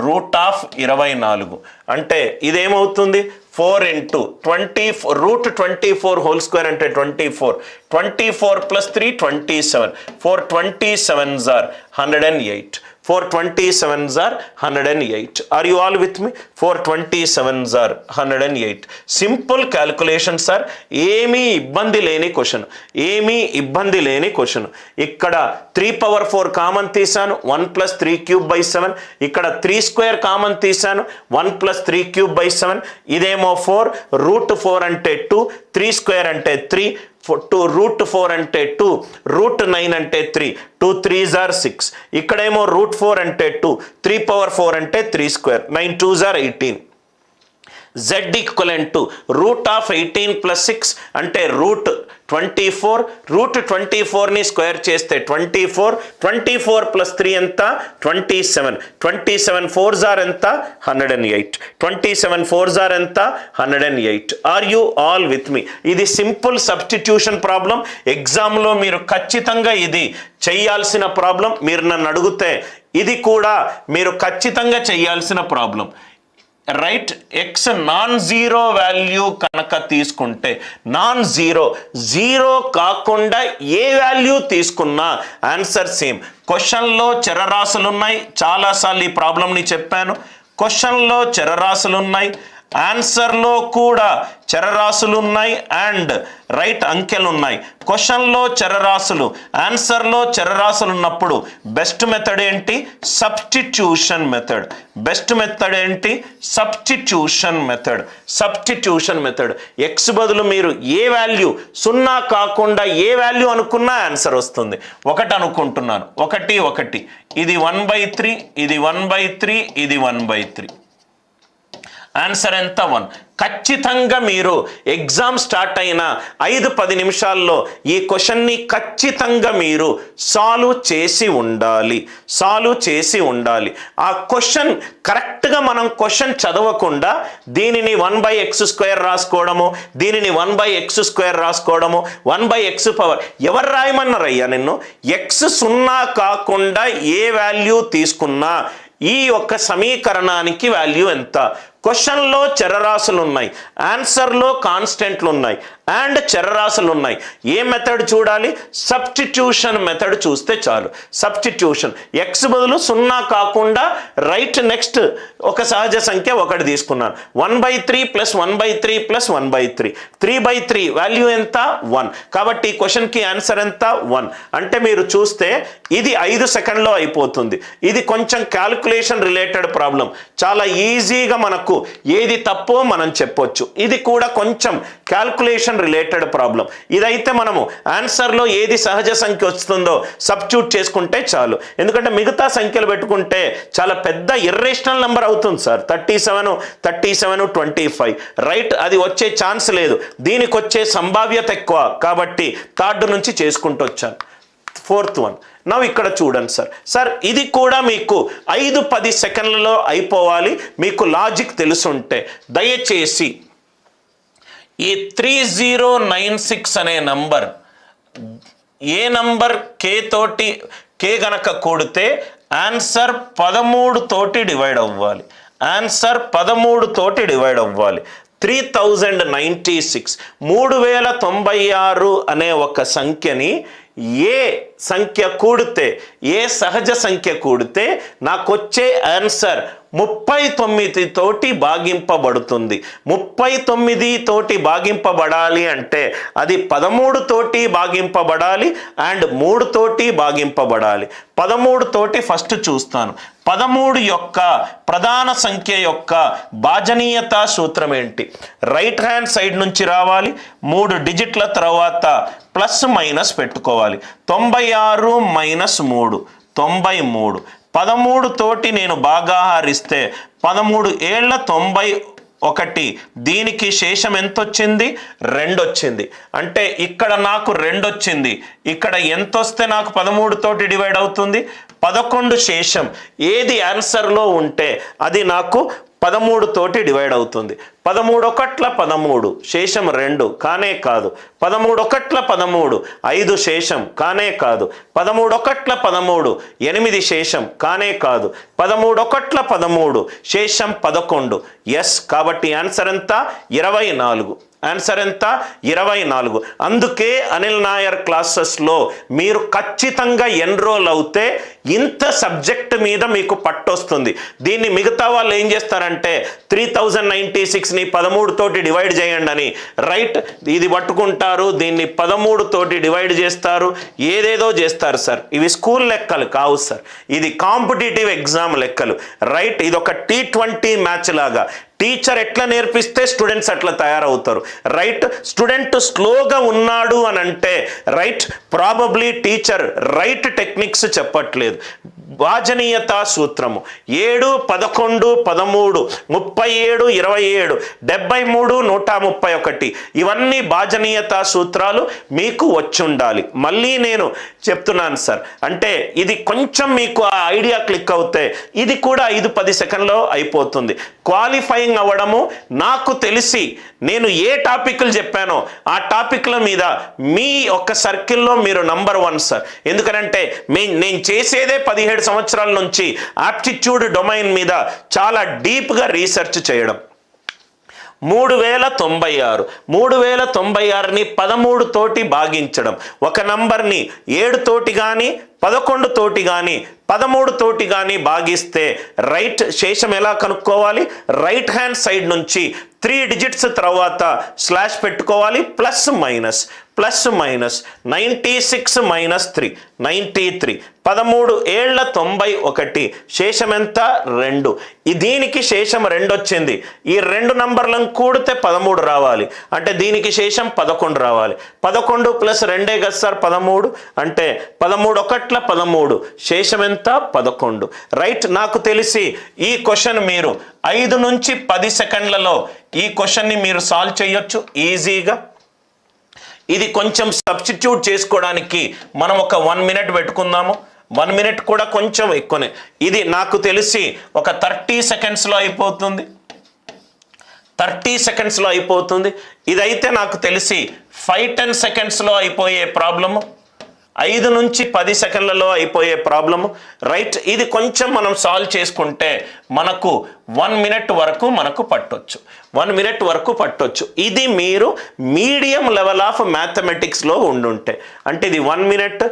√24. అంటే ఇదేమవుతుంది? 4 × 24 √24² అంటే 24. 24 + 3 27. 4 27s are 108. 4 27s are 108. Are you all with me? 4 27s are 108. Simple calculation sir. ఏమీ ఇబ్బంది లేని క్వశ్చన్. ఇక్కడ 3/4 కామన్ తీసాను, 1 + 3³ /7. ఇక్కడ 3² కామన్ తీసాను, 1 + 3³ /7. ఇదేమో 4. √4 అంటే 2, 3² అంటే 3, √4 అంటే 2, √9 అంటే 3. 2 3s are 6. ఇక్కడేమో √4 అంటే 2, 3/4 అంటే 3². 9 2s are 18. z = √18 + 6 అంటే √24. √24ని స్క్వేర్ చేస్తే 24. 24 + 3 ఎంత? 27. 27 4s are ఎంత? 108. 27 4s are ఎంత? 108. Are you all with me? ఇది సింపుల్ సబ్స్టిట్యూషన్ ప్రాబ్లం. ఎగ్జామ్లో మీరు ఖచ్చితంగా ఇది చేయాల్సిన ప్రాబ్లం. మీరు నన్ను అడిగితే ఇది కూడా మీరు ఖచ్చితంగా చేయాల్సిన problem. Right. x non-zero value కనుక తీసుకుంటే, జీరో కాకుండా ఏ వాల్యూ తీసుకున్నా ఆన్సర్ సేమ్. క్వశ్చన్లో చరరాశులు ఉన్నాయి. చాలాసార్లు ఈ ప్రాబ్లంని చెప్పాను. క్వశ్చన్లో చరరాశులు ఉన్నాయి, ఆన్సర్లో కూడా చరరాశులు ఉన్నాయి, అండ్ రైట్ అంకెలు ఉన్నాయి. క్వశ్చన్లో చరరాశులు, ఆన్సర్లో చరరాశులు ఉన్నప్పుడు బెస్ట్ మెథడ్ ఏంటి? Substitution method. బెస్ట్ మెథడ్ ఏంటి? Substitution method. ఎక్స్ బదులు మీరు ఏ వాల్యూ 0 కాకుండా ఏ వాల్యూ అనుకున్నా ఆన్సర్ వస్తుంది. 1 అనుకుంటున్నాను, 1 ఇది 1/3, ఇది 1/3, ఇది 1/3. ఆన్సర్ ఎంత? 1. ఖచ్చితంగా మీరు ఎగ్జామ్ స్టార్ట్ అయిన 5-10 నిమిషాల్లో ఈ క్వశ్చన్ని ఖచ్చితంగా మీరు సాల్వ్ చేసి ఉండాలి. ఆ క్వశ్చన్ కరెక్ట్గా మనం క్వశ్చన్ చదవకుండా దీనిని 1/x² రాసుకోవడము, దీనిని 1/x² రాసుకోవడము, 1/x పవర్. ఎవరు రాయమన్నారయ్యా నిన్ను? x 0 కాకుండా ఏ వాల్యూ తీసుకున్నా ఈ ఒక్క సమీకరణానికి వాల్యూ ఎంత? క్వశ్చన్లో చరరాశులు ఉన్నాయి, ఆన్సర్లో కాన్స్టెంట్లు ఉన్నాయి. అండ్ చరరాశులు ఉన్నాయి. ఏ మెథడ్ చూడాలి? సబ్స్టిట్యూషన్ మెథడ్ చూస్తే చాలు. సబ్స్టిట్యూషన్ ఎక్స్ బదులు 0 కాకుండా రైట్ నెక్స్ట్ ఒక సహజ సంఖ్య 1 తీసుకున్నాను. 1/3 + 1/3 + 1/3 3/3 వాల్యూ ఎంత? 1. కాబట్టి ఈ క్వశ్చన్కి ఆన్సర్ ఎంత? 1. అంటే మీరు చూస్తే ఇది 5 సెకండ్లో అయిపోతుంది. ఇది కొంచెం క్యాల్కులేషన్ రిలేటెడ్ ప్రాబ్లం. చాలా ఈజీగా మనకు ఏది తప్పో మనం చెప్పొచ్చు. ఇది కూడా కొంచెం క్యాల్కులేషన్ రిలేటెడ్ ప్రాబ్లం. ఇదైతే మనము ఆన్సర్లో ఏది సహజ సంఖ్య వస్తుందో సబ్స్టిట్యూట్ చేసుకుంటే చాలు. ఎందుకంటే మిగతా సంఖ్యలు పెట్టుకుంటే చాలా పెద్ద ఇర్రేషనల్ నెంబర్ అవుతుంది సార్. 37, 25 రైట్. అది వచ్చే ఛాన్స్ లేదు. దీనికి వచ్చే సంభావ్యత ఎక్కువ కాబట్టి థర్డ్ నుంచి చేసుకుంటూ వచ్చాను. 4th వన్ నవ్వు ఇక్కడ చూడండి సార్. ఇది కూడా మీకు 5-10 సెకండ్లలో అయిపోవాలి. మీకు లాజిక్ తెలుసుంటే దయచేసి ఈ 3096 అనే నంబర్ ఏ నంబర్ కే గనక కూడితే ఆన్సర్ 13 తోటి డివైడ్ అవ్వాలి. ఆన్సర్ 13 తోటి డివైడ్ అవ్వాలి. 3096 3096 అనే ఒక సంఖ్యని ఏ సంఖ్య కూడితే, ఏ సహజ సంఖ్య కూడితే నాకు వచ్చే ఆన్సర్ 39 తోటి భాగింపబడుతుంది. 39 తోటి భాగింపబడాలి అంటే అది 13 తోటి భాగింపబడాలి అండ్ 3 తోటి భాగింపబడాలి. 13 తోటి ఫస్ట్ చూస్తాను. 13 యొక్క ప్రధాన సంఖ్య యొక్క భాజనీయత సూత్రం ఏంటి? రైట్ హ్యాండ్ సైడ్ నుంచి రావాలి. 3 డిజిట్ల తర్వాత ప్లస్ మైనస్ పెట్టుకోవాలి. 96 - 3 93. 13 తోటి నేను బాగా హరిస్తే 13 ఏళ్ళ 91. దీనికి శేషం ఎంత వచ్చింది? 2 వచ్చింది. అంటే ఇక్కడ నాకు 2 వచ్చింది. ఇక్కడ ఎంత వస్తే నాకు 13 తోటి డివైడ్ అవుతుంది? 11 శేషం. ఏది ఆన్సర్లో ఉంటే అది నాకు 13 తోటి డివైడ్ అవుతుంది. 13 ఒకట్ల 13 శేషం 2 కానే కాదు. 13 ఒకట్ల 13 5 శేషం కానే కాదు. 13 ఒకట్ల 13 8 శేషం కానే కాదు. 13 ఒకట్ల 13 శేషం 11. ఎస్. కాబట్టి ఆన్సర్ ఎంత? 24. ఆన్సర్ ఎంత? 24. అందుకే అనిల్ నాయర్ క్లాసెస్లో మీరు ఖచ్చితంగా ఎన్రోల్ అవుతే ఇంత సబ్జెక్ట్ మీద మీకు పట్టొస్తుంది. దీన్ని మిగతా వాళ్ళు ఏం చేస్తారంటే 3096ని 13 తోటి డివైడ్ చేయండి అని రైట్ ఇది పట్టుకుంటారు. దీన్ని 13 తోటి డివైడ్ చేస్తారు. ఏదేదో చేస్తారు సార్. ఇవి స్కూల్ లెక్కలు కావు సార్. ఇది కాంపిటేటివ్ ఎగ్జామ్ లెక్కలు రైట్. ఇది ఒక T20 మ్యాచ్ లాగా. టీచర్ ఎట్లా నేర్పిస్తే స్టూడెంట్స్ అట్లా తయారవుతారు రైట్. స్టూడెంట్ స్లోగా ఉన్నాడు అని అంటే right probably teacher right techniques చెప్పట్లేదు. భాజనీయత సూత్రము 7, 11, 13, 37, 27, 73, 131 ఇవన్నీ భాజనీయత సూత్రాలు మీకు వచ్చి ఉండాలి. మళ్ళీ నేను చెప్తున్నాను సార్. అంటే ఇది కొంచెం మీకు ఆ ఐడియా క్లిక్ అవుతే ఇది కూడా 5-10 సెకండ్లో అయిపోతుంది. క్వాలిఫైయింగ్ అవ్వడము నాకు తెలిసి నేను ఏ టాపిక్లు చెప్పానో ఆ టాపిక్ల మీద మీ ఒక్క సర్కిల్లో మీరు నంబర్ 1 సార్. ఎందుకనంటే నేను చేసేదే 17 సంవత్సరాల నుంచి ఆప్టిట్యూడ్ డొమైన్ మీద చాలా డీప్గా రీసెర్చ్ చేయడం. 3096 3096ని 13 తోటి భాగించడం. ఒక నంబర్ని 7 తోటి కానీ 11 తోటి కానీ 13 తోటి కానీ భాగిస్తే రైట్ శేషం ఎలా కనుక్కోవాలి? రైట్ హ్యాండ్ సైడ్ నుంచి 3 డిజిట్స్ తర్వాత స్లాష్ పెట్టుకోవాలి. Plus minus 96 - 3 93. 13 ఏళ్ల 91 శేషం ఎంత? 2. దీనికి శేషం 2 వచ్చింది. ఈ 2 నంబర్లను కూడితే 13 రావాలి. అంటే దీనికి శేషం 11 రావాలి. 11 + 2 కదా సార్ 13. అంటే 13 ఒకట్ల 13 శేషం ఎంత? 11 రైట్. నాకు తెలిసి ఈ క్వశ్చన్ మీరు 5 నుంచి 10 సెకండ్లలో ఈ క్వశ్చన్ని మీరు సాల్వ్ చేయొచ్చు ఈజీగా. ఇది కొంచెం సబ్స్టిట్యూట్ చేసుకోవడానికి మనం ఒక 1 మినిట్ పెట్టుకుందాము. 1 మినిట్ కూడా కొంచెం ఎక్కువనే. ఇది నాకు తెలిసి ఒక 30 సెకండ్స్లో అయిపోతుంది. 30 సెకండ్స్లో అయిపోతుంది. ఇదైతే నాకు తెలిసి 5-10 సెకండ్స్లో అయిపోయే ప్రాబ్లము. 5 నుంచి 10 సెకండ్లలో అయిపోయే ప్రాబ్లము రైట్. ఇది కొంచెం మనం సాల్వ్ చేసుకుంటే మనకు 1 మినిట్ వరకు మనకు పట్టొచ్చు, 1 మినిట్ వరకు పట్టొచ్చు. ఇది మీరు మీడియం లెవెల్ ఆఫ్ మ్యాథమెటిక్స్లో ఉండుంటే, అంటే ఇది 1 మినిట్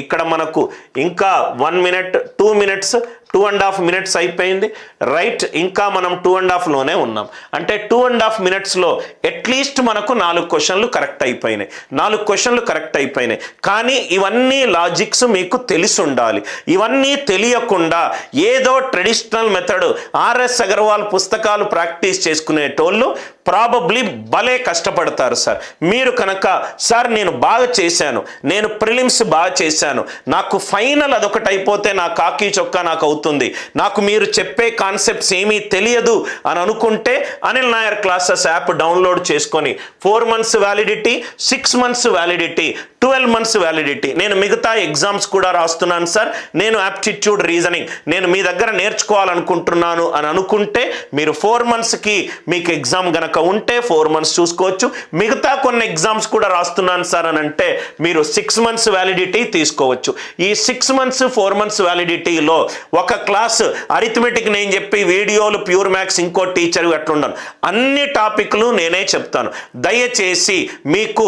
ఇక్కడ మనకు ఇంకా 1 మినిట్ 2 మినిట్స్ 2.5 మినిట్స్ అయిపోయింది, రైట్. ఇంకా మనం 2.5లోనే ఉన్నాం, అంటే 2.5 మినిట్స్లో అట్లీస్ట్ మనకు 4 క్వశ్చన్లు కరెక్ట్ అయిపోయినాయి, 4 క్వశ్చన్లు కరెక్ట్ అయిపోయినాయి. కానీ ఇవన్నీ లాజిక్స్ మీకు తెలిసి ఉండాలి. ఇవన్నీ తెలియకుండా ఏదో ట్రెడిషనల్ మెథడ్ ఆర్ఎస్ అగర్వాల్ పుస్తకాలు ప్రాక్టీస్ చేసుకునేటోళ్ళు ప్రాబబ్లీ భలే కష్టపడతారు సార్. మీరు కనుక సార్ నేను బాగా చేశాను, నేను ప్రిలిమ్స్ బాగా చేశాను, నాకు ఫైనల్ అదొకటి అయిపోతే నా కాకి చొక్కా నాకు అవుతుంది, నాకు మీరు చెప్పే కాన్సెప్ట్స్ ఏమీ తెలియదు అని అనుకుంటే Anil Nair classes app download చేసుకొని 4 months validity, 6 months validity, 12 months validity, నేను మిగతా ఎగ్జామ్స్ కూడా రాస్తున్నాను సార్, నేను యాప్టిట్యూడ్ రీజనింగ్ నేను మీ దగ్గర నేర్చుకోవాలనుకుంటున్నాను అని అనుకుంటే మీరు 4 monthsకి మీకు ఎగ్జామ్ గనక ఉంటే 4 months చూసుకోవచ్చు. మిగతా కొన్ని ఎగ్జామ్స్ కూడా రాస్తున్నాను సార్ అని అంటే మీరు 6 months వ్యాలిడిటీ తీసుకోవచ్చు. ఈ 6 months 4 months వ్యాలిడిటీలో ఒక క్లాస్ అరిథమెటిక్ నేను చెప్పి వీడియోలు ప్యూర్ మ్యాథ్స్ ఇంకో టీచర్ అట్లుండను, అన్ని టాపిక్లు నేనే చెప్తాను. దయచేసి మీకు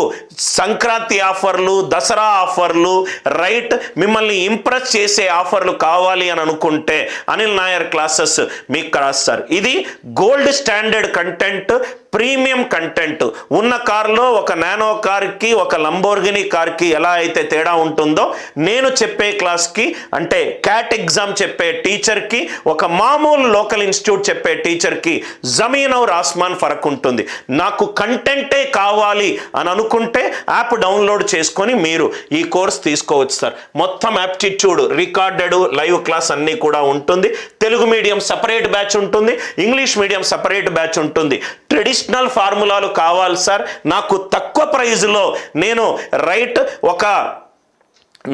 సంక్రాంతి ఆఫర్లు, దసరా ఆఫర్లు, రైట్, మిమ్మల్ని ఇంప్రెస్ చేసే ఆఫర్లు కావాలి అని అనుకుంటే అనిల్ నాయర్ క్లాసెస్ మీకు రాస్తారు. ఇది gold standard content, premium content ఉన్న కార్లో ఒక నానో కార్కి ఒక లంబోర్గిని కార్కి ఎలా అయితే తేడా ఉంటుందో నేను చెప్పే క్లాస్కి, అంటే క్యాట్ ఎగ్జామ్ చెప్పే టీచర్కి ఒక మామూలు లోకల్ ఇన్స్టిట్యూట్ చెప్పే టీచర్కి జమీన్ ఔర్ ఆస్మాన్ ఫరక్ ఉంటుంది. నాకు కంటెంటే కావాలి అని అనుకుంటే యాప్ డౌన్లోడ్ చేసుకొని మీరు ఈ కోర్స్ తీసుకోవచ్చు సార్. మొత్తం యాప్టిట్యూడ్ రికార్డెడ్ లైవ్ క్లాస్ అన్నీ కూడా ఉంటుంది. తెలుగు మీడియం సపరేట్ బ్యాచ్ ఉంటుంది, ఇంగ్లీష్ మీడియం సపరేట్ బ్యాచ్ ఉంటుంది. ట్రెడిషనల్ ఫార్ములాలు కావాలి సార్, నాకు తక్కువ ప్రైజ్లో నేను రైట్ ఒక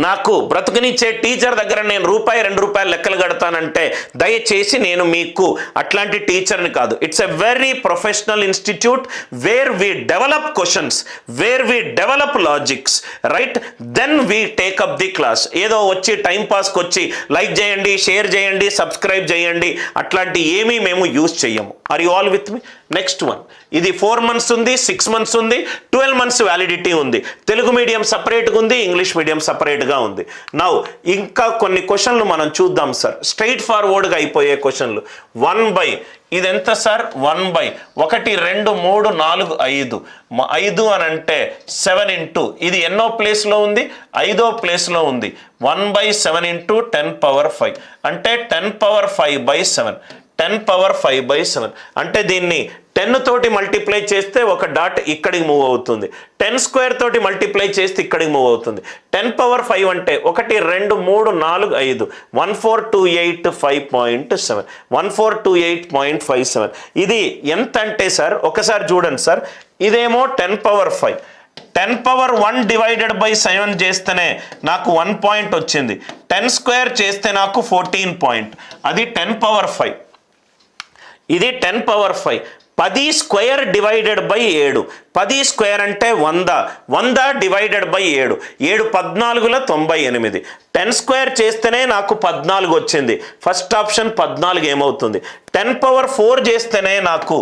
నాకు బ్రతుకునిచ్చే టీచర్ దగ్గర నేను ₹2 లెక్కలు కడతానంటే దయచేసి నేను మీకు అట్లాంటి టీచర్ని కాదు. It's a very professional institute where we develop questions, where we develop logics, right, then we take up the class. ఏదో వచ్చి టైంపాస్కి వచ్చి లైక్ చేయండి, షేర్ చేయండి, సబ్స్క్రైబ్ చేయండి అట్లాంటి ఏమీ మేము యూజ్ చెయ్యము. Are you all with me? Next one, ఇది 4 months ఉంది, 6 months ఉంది, 12 months వ్యాలిడిటీ ఉంది. తెలుగు మీడియం సపరేట్గా ఉంది, ఇంగ్లీష్ మీడియం సపరేట్గా ఉంది. నౌ ఇంకా కొన్ని క్వశ్చన్లు మనం చూద్దాం సార్. స్ట్రైట్ ఫార్వర్డ్గా అయిపోయే క్వశ్చన్లు. 1/, ఇది ఎంత సార్? 1/1 2 3 4 5 5 అని అంటే 7 into ఇది ఎన్నో ప్లేస్లో ఉంది? 5వ ప్లేస్లో ఉంది. 1/7 into 10⁵ అంటే 10⁵/7, 10⁵/7 అంటే దీన్ని 10 తోటి మల్టిప్లై చేస్తే ఒక డాట్ ఇక్కడికి మూవ్ అవుతుంది, 10 స్క్వేర్ తోటి మల్టిప్లై చేస్తే ఇక్కడికి మూవ్ అవుతుంది. 10⁵ అంటే 1 2 3 4 5 1428.5.7 1428.57. ఇది ఎంత అంటే సార్ ఒకసారి చూడండి సార్, ఇదేమో 10⁵. 10⁻1 డివైడెడ్ బై 7 చేస్తేనే నాకు 1 పాయింట్ వచ్చింది. 10 స్క్వేర్ చేస్తే నాకు 14 పాయింట్, అది 10⁵. ఇది 10⁵. 10 స్క్వేర్ డివైడెడ్ బై 7, 10 స్క్వేర్ అంటే 100, 100 డివైడెడ్ బై 7, 7 14ల 98. 10 స్క్వేర్ చేస్తేనే నాకు 14 వచ్చింది. ఫస్ట్ ఆప్షన్ 14 ఏమవుతుంది? 10⁻4 చేస్తేనే నాకు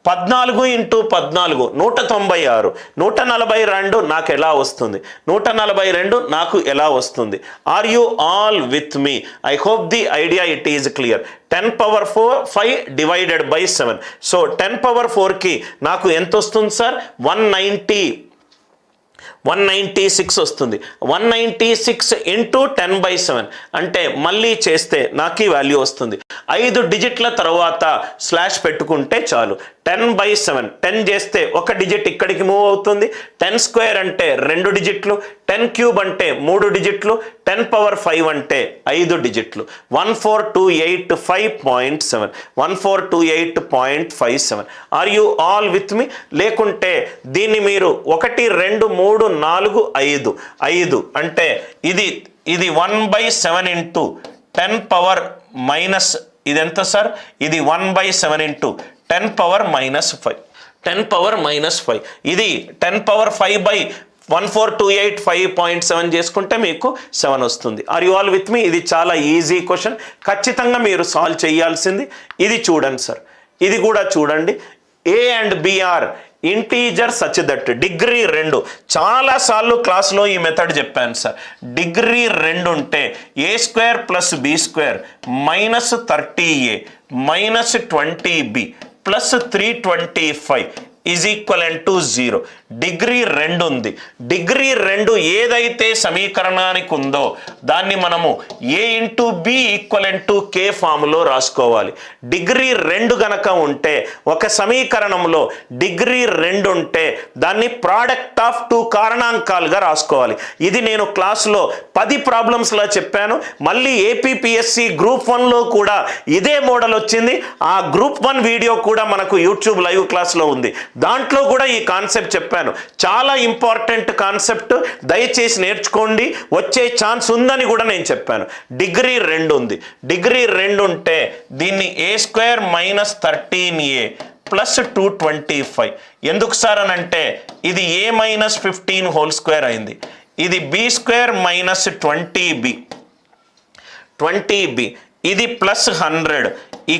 14 into 14 196, 142 నాకు ఎలా వస్తుంది? 142 నాకు ఎలా వస్తుంది? Are you all with me? I hope the idea it is clear. 10⁻5 divided by 7. So 10⁻4కి నాకు ఎంత వస్తుంది సార్? 196 వస్తుంది. 196 into 10/7 అంటే మళ్ళీ చేస్తే నాకు ఈ వాల్యూ వస్తుంది. 5 డిజిట్ల తర్వాత స్లాష్ పెట్టుకుంటే చాలు. 10/7, 10 చేస్తే ఒక డిజిట్ ఇక్కడికి మూవ్ అవుతుంది. 10 స్క్వేర్ అంటే 2 డిజిట్లు, 10 క్యూబ్ అంటే 3 డిజిట్లు, 10⁻5 అంటే 5 డిజిట్లు. 1428.5.7, 1428.57. ఆర్ యూ ఆల్ విత్ మీ? లేకుంటే దీన్ని మీరు 1 2 3 4 5 5 అంటే ఇది 1/7 into 10⁻⁻, ఇది ఎంత సార్? ఇది 1/7 into 10⁻⁻5, 10⁻⁻5. ఇది 10⁻5/4 14285.7 చేసుకుంటే మీకు 7 వస్తుంది. Are you all with me? ఇది చాలా ఈజీ క్వశ్చన్, ఖచ్చితంగా మీరు సాల్వ్ చేయాల్సింది. ఇది చూడండి సార్, ఇది కూడా చూడండి. A and B are integer such that degree 2, చాలాసార్లు క్లాస్లో ఈ మెథడ్ చెప్పాను సార్. డిగ్రీ 2 ఉంటే a² + b² -30a -20b +325 = 0. Degree 2 ఉంది. డిగ్రీ 2 ఏదైతే సమీకరణానికి ఉందో దాన్ని మనము a × b = k ఫామ్లో రాసుకోవాలి. డిగ్రీ 2 గనక ఉంటే ఒక సమీకరణంలో డిగ్రీ 2 ఉంటే దాన్ని ప్రోడక్ట్ ఆఫ్ 2 కారణాంకాలుగా రాసుకోవాలి. ఇది నేను క్లాస్లో 10 ప్రాబ్లమ్స్లో చెప్పాను. మళ్ళీ ఏపీపీఎస్సి గ్రూప్ 1లో కూడా ఇదే మోడల్ వచ్చింది. ఆ గ్రూప్ 1 వీడియో కూడా మనకు యూట్యూబ్ లైవ్ క్లాస్లో ఉంది. దాంట్లో కూడా ఈ కాన్సెప్ట్ చెప్పాను. చాలా ఇంపార్టెంట్ కాన్సెప్ట్, దయచేసి నేర్చుకోండి, వచ్చే ఛాన్స్ ఉందని కూడా నేను చెప్పాను. డిగ్రీ 2 ఉంది. డిగ్రీ 2 ఉంటే దీన్ని a² - 13a +225. ఎందుకు సార్ అని అంటే ఇది a - 15² అయింది. ఇది b² - 20b ఇది +100 =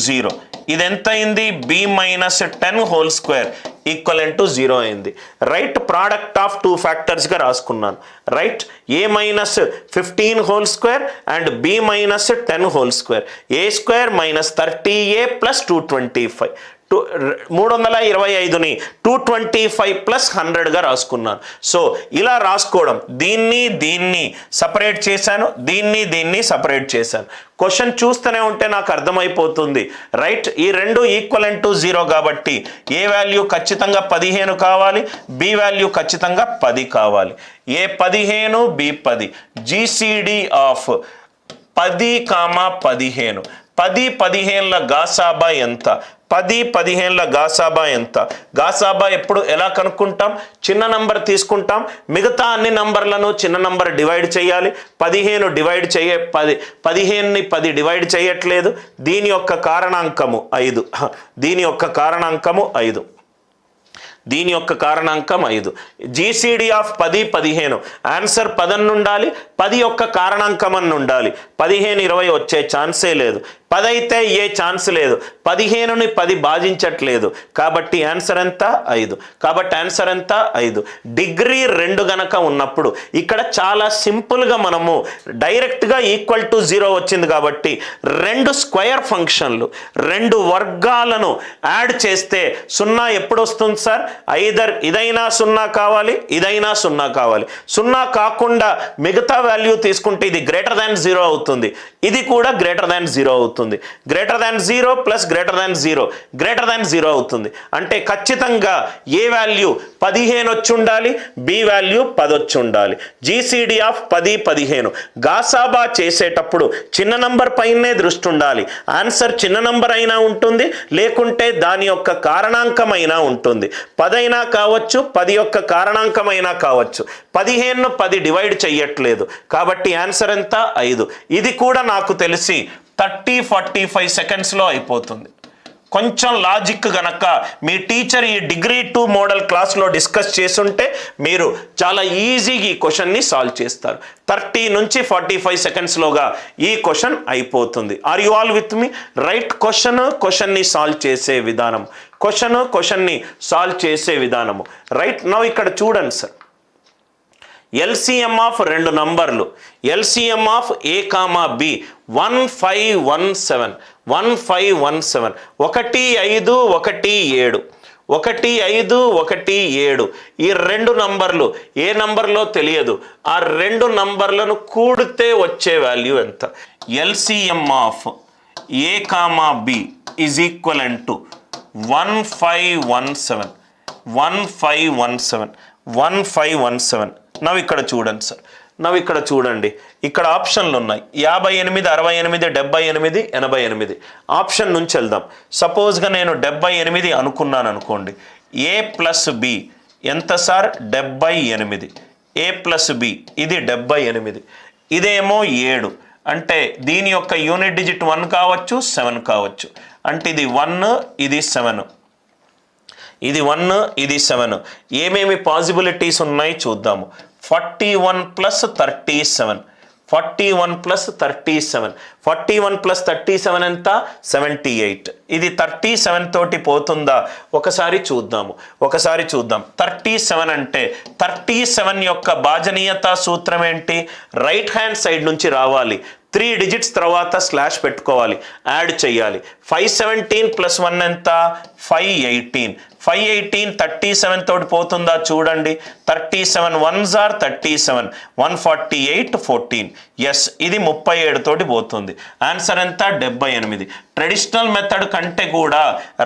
0. ఇది ఎంత అయింది? b - 10² = 0 అయింది. రైట్, ప్రోడక్ట్ ఆఫ్ 2 ఫ్యాక్టర్స్గా రాసుకున్నాను. Right, a - 15² and b - 10² a² - 30a +225. 325ని 225 + 100గా రాసుకున్నాను. సో ఇలా రాసుకోవడం, దీన్ని సపరేట్ చేశాను, దీన్ని సపరేట్ చేశాను. క్వశ్చన్ చూస్తూనే ఉంటే నాకు అర్థమైపోతుంది. రైట్, ఈ 2 = 0 కాబట్టి ఏ వాల్యూ ఖచ్చితంగా 15 కావాలి, బి వాల్యూ ఖచ్చితంగా 10 కావాలి. a 15 b 10 GCD of 10, 15. 10, 15ల గాసాబా ఎంత? 10, 15ల గాసాబా ఎంత? గాసాబా ఎప్పుడు ఎలా కనుక్కుంటాం? చిన్న నంబర్ తీసుకుంటాం, మిగతా అన్ని నంబర్లను చిన్న నంబర్ డివైడ్ చేయాలి. 15 డివైడ్ 15ని 10 డివైడ్ చేయట్లేదు. దీని యొక్క కారణాంకము 5. దీని యొక్క కారణాంకం 5. GCD of 10, 15. ఆన్సర్ 10 ఉండాలి, 10 యొక్క కారణాంకం అని ఉండాలి. 15, 20 వచ్చే ఛాన్సే లేదు. 10 అయితే ఏ ఛాన్స్ లేదు. 15ని 10 భాజించట్లేదు కాబట్టి ఆన్సర్ ఎంత? 5. కాబట్టి ఆన్సర్ ఎంత? 5. డిగ్రీ 2 గనక ఉన్నప్పుడు ఇక్కడ చాలా సింపుల్గా మనము డైరెక్ట్గా =0 వచ్చింది కాబట్టి 2 స్క్వేర్ ఫంక్షన్లు, 2 వర్గాలను యాడ్ చేస్తే 0 ఎప్పుడు వస్తుంది సార్? ఐదర్ ఇదైనా 0 కావాలి, ఇదైనా 0 కావాలి. 0 కాకుండా మిగతా వాల్యూ తీసుకుంటే ఇది >0 అవుతుంది, ఇది కూడా >0 అవుతుంది. >0 + >0 అవుతుంది. అంటే ఖచ్చితంగా ఏ వాల్యూ 15 వచ్చి ఉండాలి, బి వాల్యూ 10 వచ్చి ఉండాలి. GCD of 10, 15. గాసాబా చేసేటప్పుడు చిన్న నంబర్ పైనే దృష్టి ఉండాలి. ఆన్సర్ చిన్న నంబర్ అయినా ఉంటుంది, లేకుంటే దాని యొక్క కారణాంకమైనా ఉంటుంది. 10 అయినా కావచ్చు, 10 యొక్క కారణాంకమైనా కావచ్చు. 15ను 10 డివైడ్ చెయ్యట్లేదు కాబట్టి ఆన్సర్ ఎంత? 5. ఇది కూడా నాకు తెలిసి 30-45 సెకండ్స్లో అయిపోతుంది. కొంచెం లాజిక్ గనక మీ టీచర్ ఈ డిగ్రీ 2 మోడల్ క్లాస్లో డిస్కస్ చేసుంటే మీరు చాలా ఈజీగా ఈ క్వశ్చన్ని సాల్వ్ చేస్తారు. 30 నుంచి 45 సెకండ్స్లోగా ఈ క్వశ్చన్ అయిపోతుంది. Are you all with me? Right, క్వశ్చన్ని సాల్వ్ చేసే విధానం, క్వశ్చన్ని సాల్వ్ చేసే విధానము. రైట్, నౌ ఇక్కడ చూడండి సార్, ఎల్సిఎం ఆఫ్ 2 నంబర్లు, ఎల్సిఎం ఆఫ్ a, b 1517 1517 1517 1517. ఈ 2 నంబర్లు ఏ నంబర్లో తెలియదు. ఆ 2 నంబర్లను కూడితే వచ్చే వాల్యూ ఎంత? LCM of a, b = 1517 1517. నవ్వు ఇక్కడ చూడండి సార్, ఇక్కడ చూడండి, ఇక్కడ ఆప్షన్లు ఉన్నాయి 58, 68, 78, 88. ఆప్షన్ నుంచి వెళ్దాం. సపోజ్గా నేను 78 అనుకున్నాను అనుకోండి. a + b ఎంత సార్? 78. a + b ఇది 78. ఇదేమో 7. అంటే దీని యొక్క యూనిట్ డిజిట్ 1 కావచ్చు, 7 కావచ్చు. అంటే ఇది 1, ఇది 7. ఇది 1 ఇది 7 ఏమేమి పాసిబిలిటీస్ ఉన్నాయి చూద్దాము 41 ప్లస్ 37 41 ప్లస్ 37 41 ప్లస్ 37 ఎంత 78 ఇది 37 తోటి పోతుందా ఒకసారి చూద్దాం 37 అంటే 37 యొక్క భాజనీయత సూత్రం ఏంటి రైట్ హ్యాండ్ సైడ్ నుంచి రావాలి 3 డిజిట్స్ తర్వాత స్లాష్ పెట్టుకోవాలి యాడ్ చేయాలి 517 ప్లస్ 1 ఎంత 518 37 తోటి పోతుందా చూడండి 37 1s are 37 148 14 ఎస్ ఇది 37 తోటి పోతుంది ఆన్సర్ ఎంత 78 ట్రెడిషనల్ మెథడ్ కంటే కూడా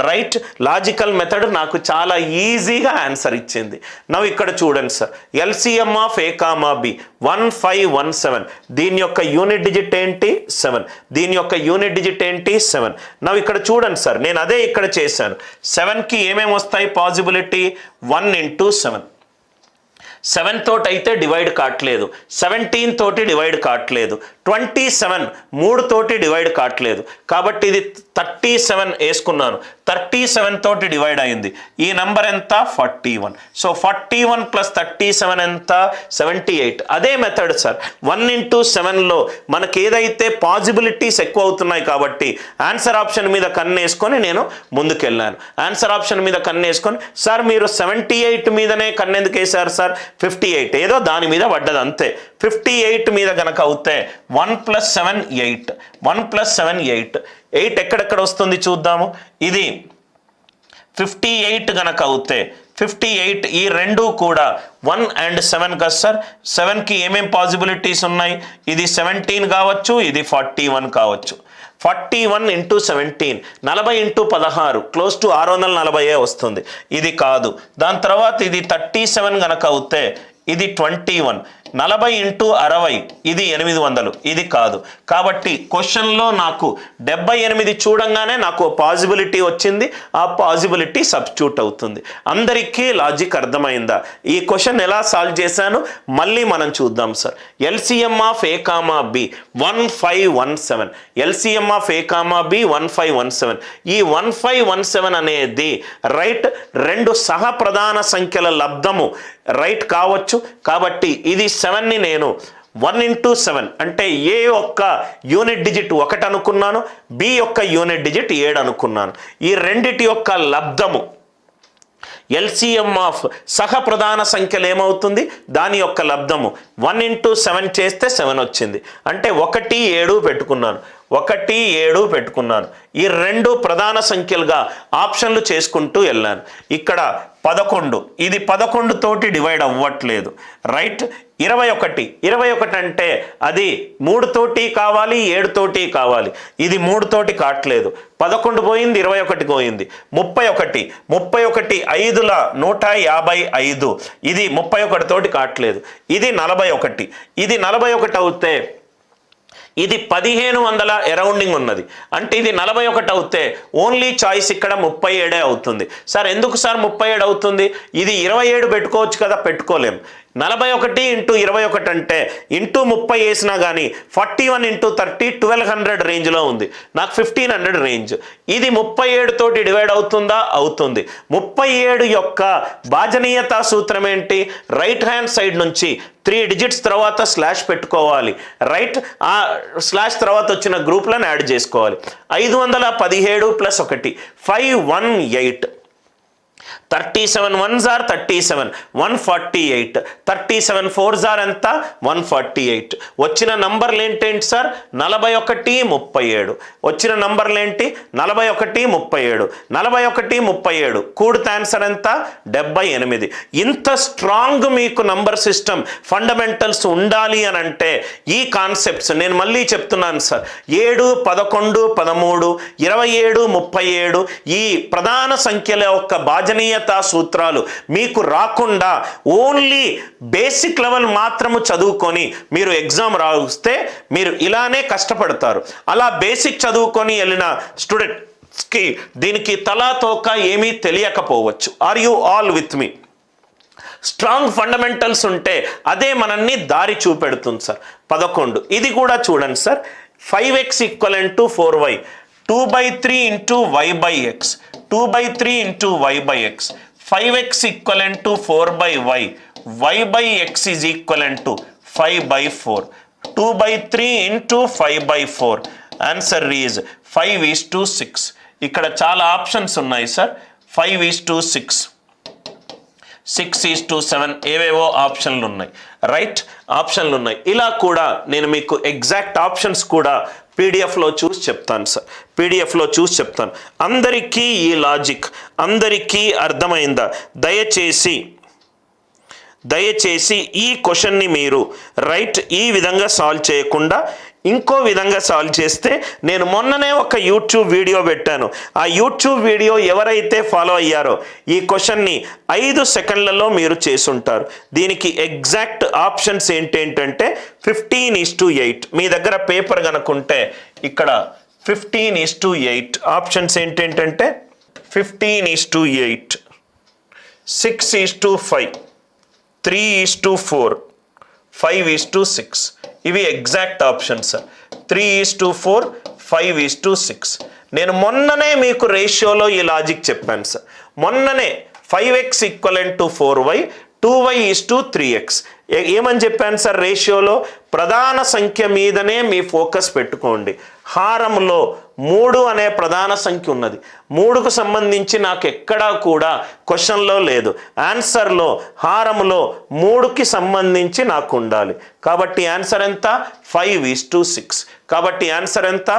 రైట్ లాజికల్ మెథడ్ నాకు చాలా ఈజీగా ఆన్సర్ ఇచ్చింది నవ్వు ఇక్కడ చూడండి sir LCM of A comma B 1517 దీని యొక్క యూనిట్ డిజిట్ ఏంటి 7 దీని యొక్క యూనిట్ డిజిట్ ఏంటి 7 నవ్వు ఇక్కడ చూడండి సార్ నేను అదే ఇక్కడ చేశాను 7కి ఏమేమి వస్తాయి పాసిబిలిటీ 1 into 7 7 తోటి అయితే డివైడ్ కావట్లేదు 17 తోటి డివైడ్ కావట్లేదు 27 3 తోటి డివైడ్ కావట్లేదు కాబట్టి ఇది 37 వేసుకున్నాను 37 తోటి డివైడ్ అయింది ఈ నంబర్ ఎంత 41 సో 41 ప్లస్ 37 ఎంత 78 అదే మెథడ్ సార్ 1 into 7లో మనకి ఏదైతే పాసిబిలిటీస్ ఎక్కువ అవుతున్నాయి కాబట్టి ఆన్సర్ ఆప్షన్ మీద కన్నేసుకొని నేను ముందుకెళ్ళాను ఆన్సర్ ఆప్షన్ మీద కన్నేసుకొని సార్ మీరు 78 మీదనే కన్నెందుకు వేశారు సార్ 58 ఏదో దాని మీద పడ్డది అంతే 58 మీద గనక అవుతే 1 + 7 8 1 + 7 8 8 ఎక్కడెక్కడ వస్తుంది చూద్దాము ఇది 58 గనక అవుతే 58 ఈ రెండు కూడా 1 and 7 కదా సార్ 7కి ఏమేం పాసిబిలిటీస్ ఉన్నాయి ఇది 17 కావచ్చు ఇది 41 కావచ్చు 41 into 17 40 into 16 క్లోజ్ టు 640 వస్తుంది ఇది కాదు దాని తర్వాత ఇది 37 గనక అవుతే ఇది 21 40 into 60 ఇది 800 ఇది కాదు కాబట్టి క్వశ్చన్లో నాకు 78 చూడంగానే నాకు పాసిబిలిటీ వచ్చింది ఆ పాసిబిలిటీ సబ్స్టిట్యూట్ అవుతుంది అందరికీ లాజిక్ అర్థమైందా ఈ క్వశ్చన్ ఎలా సాల్వ్ చేశాను మళ్ళీ మనం చూద్దాం sir LCM of A comma B 1517 LCM of A comma B 1517 ఈ 1517 అనేది రైట్ రెండు సహప్రధాన సంఖ్యల లబ్ధము రైట్ కావచ్చు కాబట్టి ఇది 7ని నేను 1 into 7 అంటే ఏ యొక్క యూనిట్ డిజిట్ 1 అనుకున్నాను బి యొక్క యూనిట్ డిజిట్ 7 అనుకున్నాను ఈ రెండిటి యొక్క లబ్ధము ఎల్సిఎం ఆఫ్ సహప్రధాన సంఖ్యలు ఏమవుతుంది దాని యొక్క లబ్ధము 1 into 7 చేస్తే 7 వచ్చింది అంటే 1 7 పెట్టుకున్నాను 1 7 పెట్టుకున్నాను ఈ రెండు ప్రధాన సంఖ్యలుగా ఆప్షన్లు చేసుకుంటూ వెళ్ళాను ఇక్కడ 11 ఇది 11 తోటి డివైడ్ అవ్వట్లేదు రైట్ 21 అంటే అది 3 తోటి కావాలి 7 తోటి కావాలి ఇది 3 తోటి కావట్లేదు 11 పోయింది 21 పోయింది 31 5ల 155 ఇది 31 తోటి కావట్లేదు ఇది 41 ఇది 41 అవుతే ఇది 1500 అరౌండింగ్ ఉన్నది అంటే ఇది 41 అవుతే ఓన్లీ చాయిస్ ఇక్కడ 37 అవుతుంది సార్ ఎందుకు సార్ 37 అవుతుంది ఇది 27 పెట్టుకోవచ్చు కదా పెట్టుకోలేం 41 into 21 అంటే ఇంటూ 30 వేసినా కానీ 41 into 30 1200 రేంజ్లో ఉంది నాకు 1500 రేంజ్ ఇది 37 తోటి డివైడ్ అవుతుందా అవుతుంది 37 యొక్క భాజనీయత సూత్రం ఏంటి రైట్ హ్యాండ్ సైడ్ నుంచి 3 డిజిట్స్ తర్వాత స్లాష్ పెట్టుకోవాలి రైట్ ఆ స్లాష్ తర్వాత వచ్చిన గ్రూప్లను యాడ్ చేసుకోవాలి 517 + 1 518 37 1s are 37 148 37 4s are ఎంత 148 వచ్చిన నంబర్లు ఏంటేంటి సార్ 41 37 వచ్చిన నంబర్లు ఏంటి 41 37 41 37 కూడితే ఆన్సర్ ఎంత 78 ఇంత స్ట్రాంగ్ మీకు నంబర్ సిస్టమ్ ఫండమెంటల్స్ ఉండాలి అని అంటే ఈ కాన్సెప్ట్స్ నేను మళ్ళీ చెప్తున్నాను సార్ 7 11 13 27 37 ఈ ప్రధాన సంఖ్యల యొక్క భాజనీయత సూత్రాలు మీకు రాకుండా ఓన్లీ బేసిక్ లెవెల్ మాత్రము చదువుకొని మీరు ఎగ్జామ్ రాస్తే మీరు ఇలానే కష్టపడతారు అలా బేసిక్ చదువుకొని వెళ్ళిన స్టూడెంట్స్కి దీనికి తలా తోక ఏమీ తెలియకపోవచ్చు are you all with me strong fundamentals ఉంటే అదే మనల్ని దారి చూపెడుతుంది సార్ 11 ఇది కూడా చూడండి sir 5x = 4y 2/3 into y/x 2/3 into y by x. 5x equivalent to 4/y. Y by x is equivalent to 5/4. 2/3 into 5/4. Answer is 5:6. ఇక్కడ చాలా ఆప్షన్స్ ఉన్నాయి సార్. 5:6, 6:7 ఏవేవో ఆప్షన్లు ఉన్నాయి. రైట్, ఆప్షన్లు ఉన్నాయి. ఇలా కూడా నేను మీకు ఎగ్జాక్ట్ ఆప్షన్స్ కూడా పీడిఎఫ్లో చూసి చెప్తాను సార్. పీడిఎఫ్లో చూసి చెప్తాను. అందరికీ ఈ లాజిక్ అందరికీ అర్థమైందా? దయచేసి ఈ క్వశ్చన్ని మీరు రైట్ ఈ విధంగా సాల్వ్ చేయకుండా ఇంకో విధంగా సాల్వ్ చేస్తే, నేను మొన్ననే ఒక యూట్యూబ్ వీడియో పెట్టాను. ఆ యూట్యూబ్ వీడియో ఎవరైతే ఫాలో అయ్యారో ఈ క్వశ్చన్ని 5 సెకండ్లలో మీరు చేసుంటారు. దీనికి ఎగ్జాక్ట్ ఆప్షన్స్ ఏంటంటే 15:8. మీ దగ్గర పేపర్ కనుకుంటే ఇక్కడ 15:8 ఆప్షన్స్ ఏంటంటే 15:8, 6:5, 3:4, 5:6. ఇవి ఎగ్జాక్ట్ ఆప్షన్స్. 3:4, 5:6. నేను మొన్ననే మీకు రేషియోలో ఈ లాజిక్ చెప్పాను సార్. మొన్ననే 5x equivalent to 4y, 2y:3x. ఏమని చెప్పాను సార్? రేషియోలో ప్రధాన సంఖ్య మీదనే మీ ఫోకస్ పెట్టుకోండి. హారంలో 3 అనే ప్రధాన సంఖ్య ఉన్నది. 3కు సంబంధించి నాకు ఎక్కడా కూడా క్వశ్చన్లో లేదు. ఆన్సర్లో హారంలో 3కి సంబంధించి నాకు ఉండాలి. కాబట్టి ఆన్సర్ ఎంత? 5:6. కాబట్టి ఆన్సర్ ఎంత?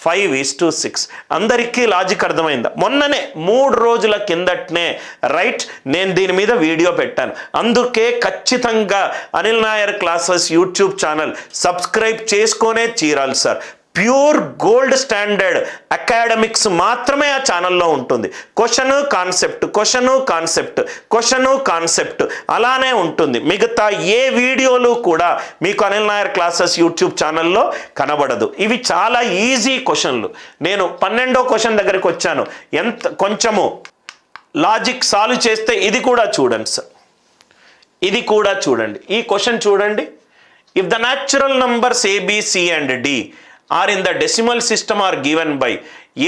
5:6. అందరికీ లాజిక్ అర్థమైందా? మొన్ననే 3 రోజుల కిందటనే రైట్ నేను దీని మీద వీడియో పెట్టాను. అందుకే ఖచ్చితంగా Anil Nair classes YouTube channel subscribe చేసుకొనే తీరాలి sir. Pure gold standard academics మాత్రమే ఆ ఛానల్లో ఉంటుంది. క్వశ్చను కాన్సెప్ట్ అలానే ఉంటుంది. మిగతా ఏ వీడియోలు కూడా మీకు అనిల్ నాయర్ క్లాసెస్ యూట్యూబ్ ఛానల్లో కనబడదు. ఇవి చాలా ఈజీ క్వశ్చన్లు. నేను 12వ క్వశ్చన్ దగ్గరికి వచ్చాను. కొంచెము లాజిక్ సాల్వ్ చేస్తే ఇది కూడా చూడండి సార్. ఇది కూడా చూడండి. ఈ క్వశ్చన్ చూడండి. If the natural numbers A, B, C and D are in the decimal system are given by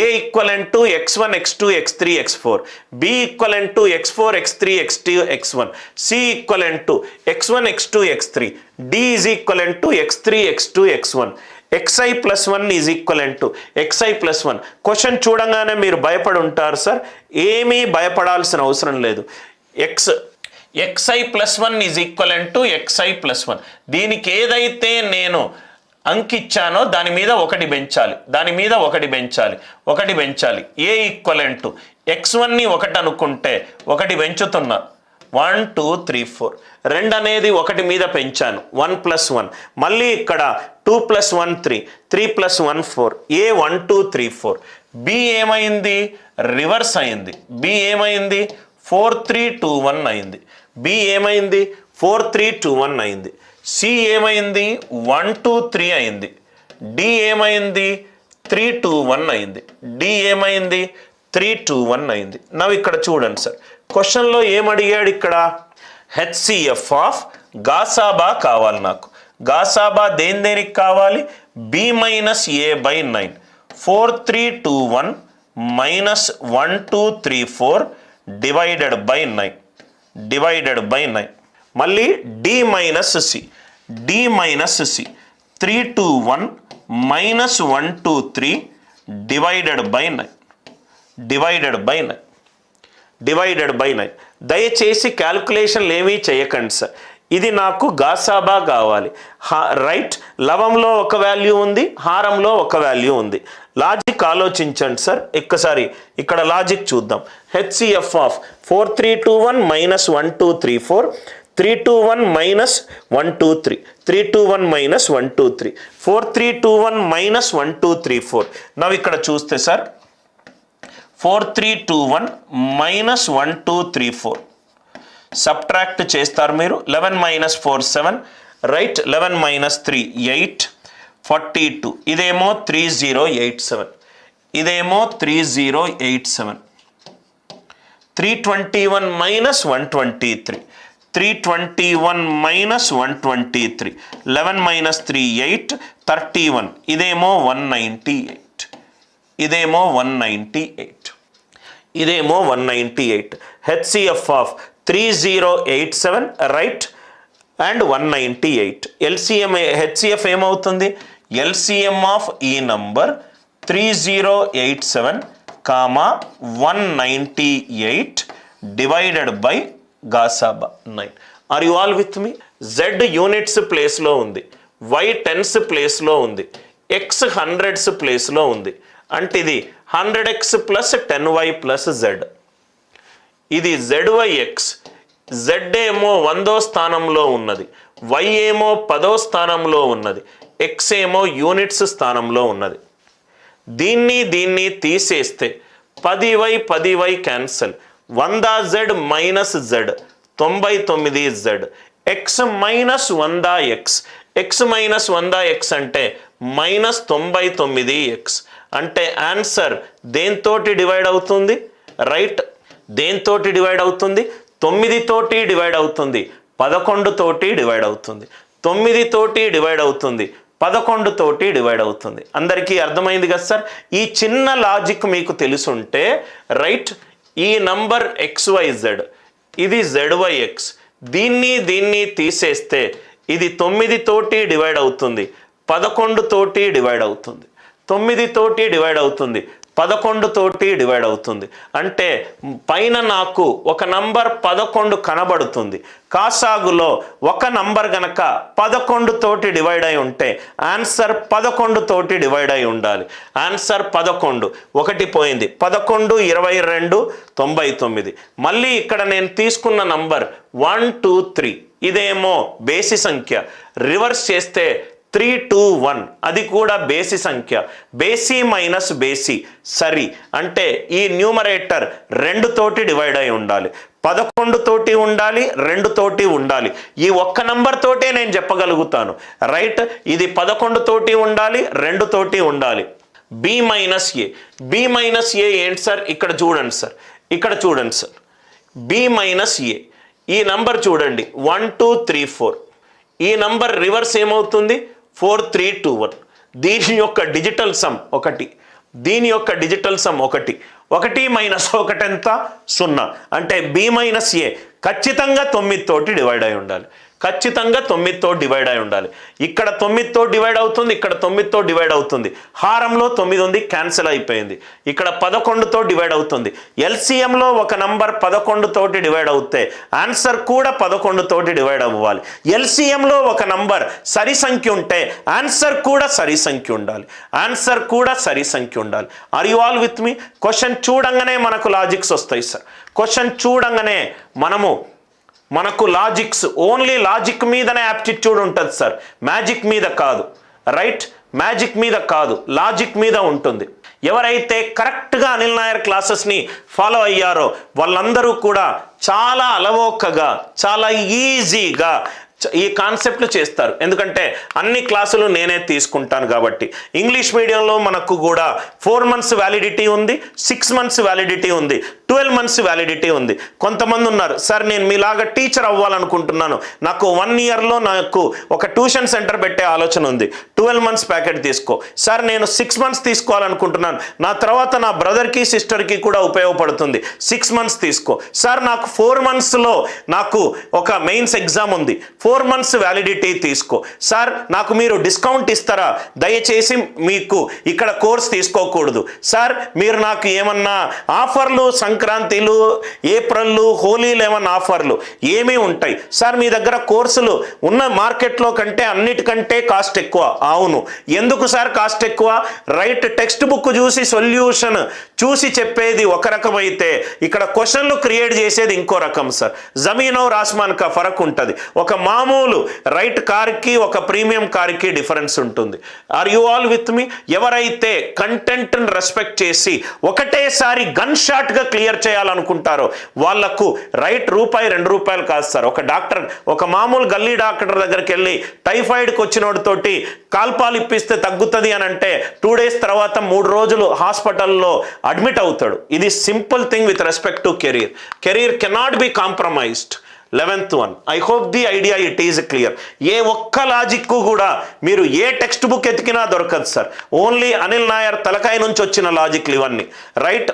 A equivalent to x1, x2, x3, x4, B equivalent to x4, x3, x2, x1, C equivalent to x1, x2, x3, D is equivalent to x3, x2, x1, xi plus 1 is equivalent to xi plus 1. Question చూడంగానే మీరు భయపడి ఉంటారు sir. ఏమీ భయపడాల్సిన అవసరం లేదు. xi plus 1 is equivalent to xi plus 1. దీనికి ఏదైతే నేను అంకిచ్చానో దాని మీద ఒకటి పెంచాలి. ఏ ఈక్వలెంట్ టు x1ని 1 అనుకుంటే 1 పెంచుతున్నా. 1 2 3 4. 2 అనేది 1 మీద పెంచాను. 1 + 1. మళ్ళీ ఇక్కడ 2 + 1 3, 3 + 1 4. A 1 2 3 4. B ఏమైంది? రివర్స్ అయింది. B ఏమైంది? 4 3 2 1 అయింది. B ఏమైంది? 4 3 2 1 అయింది. C ఏమైంది? 1 2 3 అయింది. D ఏమైంది? 3 2 1 అయింది. D ఏమైంది? 3 2 1 అయింది. నవ్వు ఇక్కడ చూడండి సార్. క్వశ్చన్లో ఏమడిగాడు? ఇక్కడ హెచ్సిఎఫ్ ఆఫ్ గాసాబా కావాలి నాకు. గాసాబా దేనికి కావాలి? B - A/9. 4 3 2 1 -1 2 3 4 divided by 9. మళ్ళీ D - C. 3 2 1 -1 2 3 divided by 9. దయచేసి క్యాల్కులేషన్లు ఏమీ చేయకండి సార్. ఇది నాకు గాసాబా కావాలి. రైట్, లవంలో ఒక వాల్యూ ఉంది, హారంలో ఒక వాల్యూ ఉంది. లాజిక్ ఆలోచించండి సార్. ఒక్కసారి ఇక్కడ లాజిక్ చూద్దాం. HCF of 4 3 2 1 -1 2 3 4, 3 2 1 -1 2 3, 3 2 1 -1 2 3, 4 3 2 1 -1 2 3 4. నవ్వు ఇక్కడ చూస్తే సార్ 4 3 2 1 -1 2 3 4 సబ్ట్రాక్ట్ చేస్తారు మీరు. 11 - 4 7, రైట్. 11 - 3 8, 42. ఇదేమో 3087, ఇదేమో 3087. 321 - 123, 321 - 123. 11 - 3 8, 31. ఇదేమో 198, ఇదేమో 198. ఇదేమో 198. HCF of 3087 right and 198. LCM HCF ఏమవుతుంది? ఎల్సిఎం ఆఫ్ ఈ నంబర్ 3087 కామా 198 డివైడెడ్ బై గాసాబా 9. Are you all with me? Z units ప్లేస్లో ఉంది, వై టెన్స్ ప్లేస్లో ఉంది, ఎక్స్ హండ్రెడ్స్ ప్లేస్లో ఉంది. అంటే ఇది 100x plus 10y plus Z. ఇది ZYX. జెడ్ ఏమో 100వ స్థానంలో ఉన్నది, వై ఏమో 10వ స్థానంలో ఉన్నది, ఎక్స్ ఏమో యూనిట్స్ స్థానంలో ఉన్నది. దీన్ని తీసేస్తే 10y cancel, 100z minus Z 99z, X minus 100x, X minus 100x అంటే మైనస్ 99x. అంటే ఆన్సర్ దేంతోటి డివైడ్ అవుతుంది? రైట్, దేంతోటి డివైడ్ అవుతుంది? 9 తోటి డివైడ్ అవుతుంది, 11 తోటి డివైడ్ అవుతుంది, 9 తోటి డివైడ్ అవుతుంది, 11 తోటి డివైడ్ అవుతుంది. అందరికీ అర్థమైంది కదా సార్? ఈ చిన్న లాజిక్ మీకు తెలుసుంటే రైట్, ఈ నంబర్ XYZ, ఇది ZYX, దీన్ని తీసేస్తే ఇది 9 తోటి డివైడ్ అవుతుంది, 11 తోటి డివైడ్ అవుతుంది, 9 తోటి డివైడ్ అవుతుంది, 11 తోటి డివైడ్ అవుతుంది. అంటే పైన నాకు ఒక నంబర్ 11 కనబడుతుంది. కాసాగులో ఒక నంబర్ గనక 11 తోటి డివైడ్ అయి ఉంటే ఆన్సర్ 11 తోటి డివైడ్ అయి ఉండాలి. ఆన్సర్ 11, ఒకటి పోయింది, 11 22 99. మళ్ళీ ఇక్కడ నేను తీసుకున్న నంబర్ 1 2 3, ఇదేమో బేసి సంఖ్య, రివర్స్ చేస్తే 3 2 1, అది కూడా బేసి సంఖ్య, బేసి మైనస్ బేసి సరి. అంటే ఈ న్యూమరేటర్ 2 తోటి డివైడ్ అయి ఉండాలి, 11 తోటి ఉండాలి, 2 తోటి ఉండాలి. ఈ ఒక్క నంబర్ తోటే నేను చెప్పగలుగుతాను రైట్. ఇది 11 తోటి ఉండాలి, 2 తోటి ఉండాలి. బి మైనస్ ఏ, బి మైనస్ ఏ ఏంటి సార్? ఇక్కడ చూడండి సార్, ఇక్కడ చూడండి సార్, బి మైనస్ ఏ. ఈ నంబర్ చూడండి 1 2 3 4. ఈ నంబర్ రివర్స్ ఏమవుతుంది? 4 3 2 1. దీని యొక్క డిజిటల్ సమ్ 1, దీని యొక్క డిజిటల్ సమ్ 1. 1 మైనస్ 1 ఎంత? 0. అంటే బి మైనస్ ఏ ఖచ్చితంగా 9 తోటి డివైడ్ అయి ఉండాలి, ఖచ్చితంగా 9 తో డివైడ్ అయి ఉండాలి. ఇక్కడ 9 తో డివైడ్ అవుతుంది, ఇక్కడ 9 తో డివైడ్ అవుతుంది, హారంలో 9 ఉంది, క్యాన్సిల్ అయిపోయింది. ఇక్కడ 11 తో డివైడ్ అవుతుంది. ఎల్సిఎంలో ఒక నంబర్ 11 తోటి డివైడ్ అవుతే ఆన్సర్ కూడా 11 తోటి డివైడ్ అవ్వాలి. ఎల్సిఎంలో ఒక నంబర్ సరి సంఖ్య ఉంటే ఆన్సర్ కూడా సరి సంఖ్య ఉండాలి, ఆన్సర్ కూడా సరి సంఖ్య ఉండాలి. Are you all with me? Question చూడంగానే మనకు లాజిక్స్ వస్తాయి సార్. క్వశ్చన్ చూడంగానే మనకు లాజిక్స్, ఓన్లీ లాజిక్ మీదనే యాప్టిట్యూడ్ ఉంటుంది సార్, మ్యాజిక్ మీద కాదు రైట్. మ్యాజిక్ మీద కాదు, లాజిక్ మీద ఉంటుంది. ఎవరైతే కరెక్ట్గా అనిల్ నాయర్ క్లాసెస్ని ఫాలో అయ్యారో వాళ్ళందరూ కూడా చాలా అలవోకగా, చాలా ఈజీగా ఈ కాన్సెప్ట్లు చేస్తారు. ఎందుకంటే అన్ని క్లాసులు నేనే తీసుకుంటాను కాబట్టి. ఇంగ్లీష్ మీడియంలో మనకు కూడా 4 months వ్యాలిడిటీ ఉంది, 6 months వ్యాలిడిటీ ఉంది, 12 months వ్యాలిడిటీ ఉంది. కొంతమంది ఉన్నారు సార్ నేను మీలాగా టీచర్ అవ్వాలనుకుంటున్నాను, నాకు 1 yearలో నాకు ఒక ట్యూషన్ సెంటర్ పెట్టే ఆలోచన ఉంది, 12 months ప్యాకెట్ తీసుకో. సార్ నేను 6 months తీసుకోవాలనుకుంటున్నాను, నా తర్వాత నా బ్రదర్కి సిస్టర్కి కూడా ఉపయోగపడుతుంది, 6 months తీసుకో. సార్ నాకు 4 monthsలో నాకు ఒక మెయిన్స్ ఎగ్జామ్ ఉంది, 4 months వ్యాలిడిటీ తీసుకో. సార్ నాకు మీరు డిస్కౌంట్ ఇస్తారా? దయచేసి మీకు ఇక్కడ కోర్స్ తీసుకోకూడదు. సార్ మీరు నాకు ఏమన్నా ఆఫర్లు, సంక్రాంతిలు, ఏప్రిల్లు, హోలీలు ఏమన్నా ఆఫర్లు ఏమీ ఉంటాయి సార్ మీ దగ్గర? కోర్సులు ఉన్న మార్కెట్లో కంటే అన్నిటికంటే కాస్ట్ ఎక్కువ. అవును, ఎందుకు సార్ కాస్ట్ ఎక్కువ? రైట్, టెక్స్ట్ బుక్ చూసి సొల్యూషన్ చూసి చెప్పేది ఒక రకం అయితే ఇక్కడ క్వశ్చన్లు క్రియేట్ చేసేది ఇంకో రకం సార్. జమీన్ ఔర్ ఆస్మాన్ కా ఫరక్ ఉంటుంది. ఒక మామూలు రైట్ కార్కి ఒక ప్రీమియం కార్కి డిఫరెన్స్ ఉంటుంది. ఆర్ యు ఆల్ విత్ మీ? ఎవరైతే కంటెంట్ని రెస్పెక్ట్ చేసి ఒకటేసారి గన్ షాట్గా క్లియర్ చేయాలనుకుంటారో వాళ్లకు రైట్ రూపాయి 2 రూపాయలు కాదు సార్. ఒక డాక్టర్, ఒక మామూలు గల్లీ డాక్టర్ దగ్గరికి వెళ్ళి టైఫాయిడ్కి వచ్చినోడితోటి కాల్పాలు ఇప్పిస్తే తగ్గుతుంది అని అంటే 2 days తర్వాత 3 రోజులు హాస్పిటల్లో అడ్మిట్ అవుతాడు. ఇది simple thing with respect to career. Career cannot be compromised. 11th one. I hope the idea it is clear. ఏ ఒక్క లాజిక్ కూడా మీరు ఏ టెక్స్ట్ బుక్ ఎతికినా దొరకదు సార్. ఓన్లీ అనిల్ నాయర్ తలకాయ నుంచి వచ్చిన లాజిక్లు ఇవన్నీ right.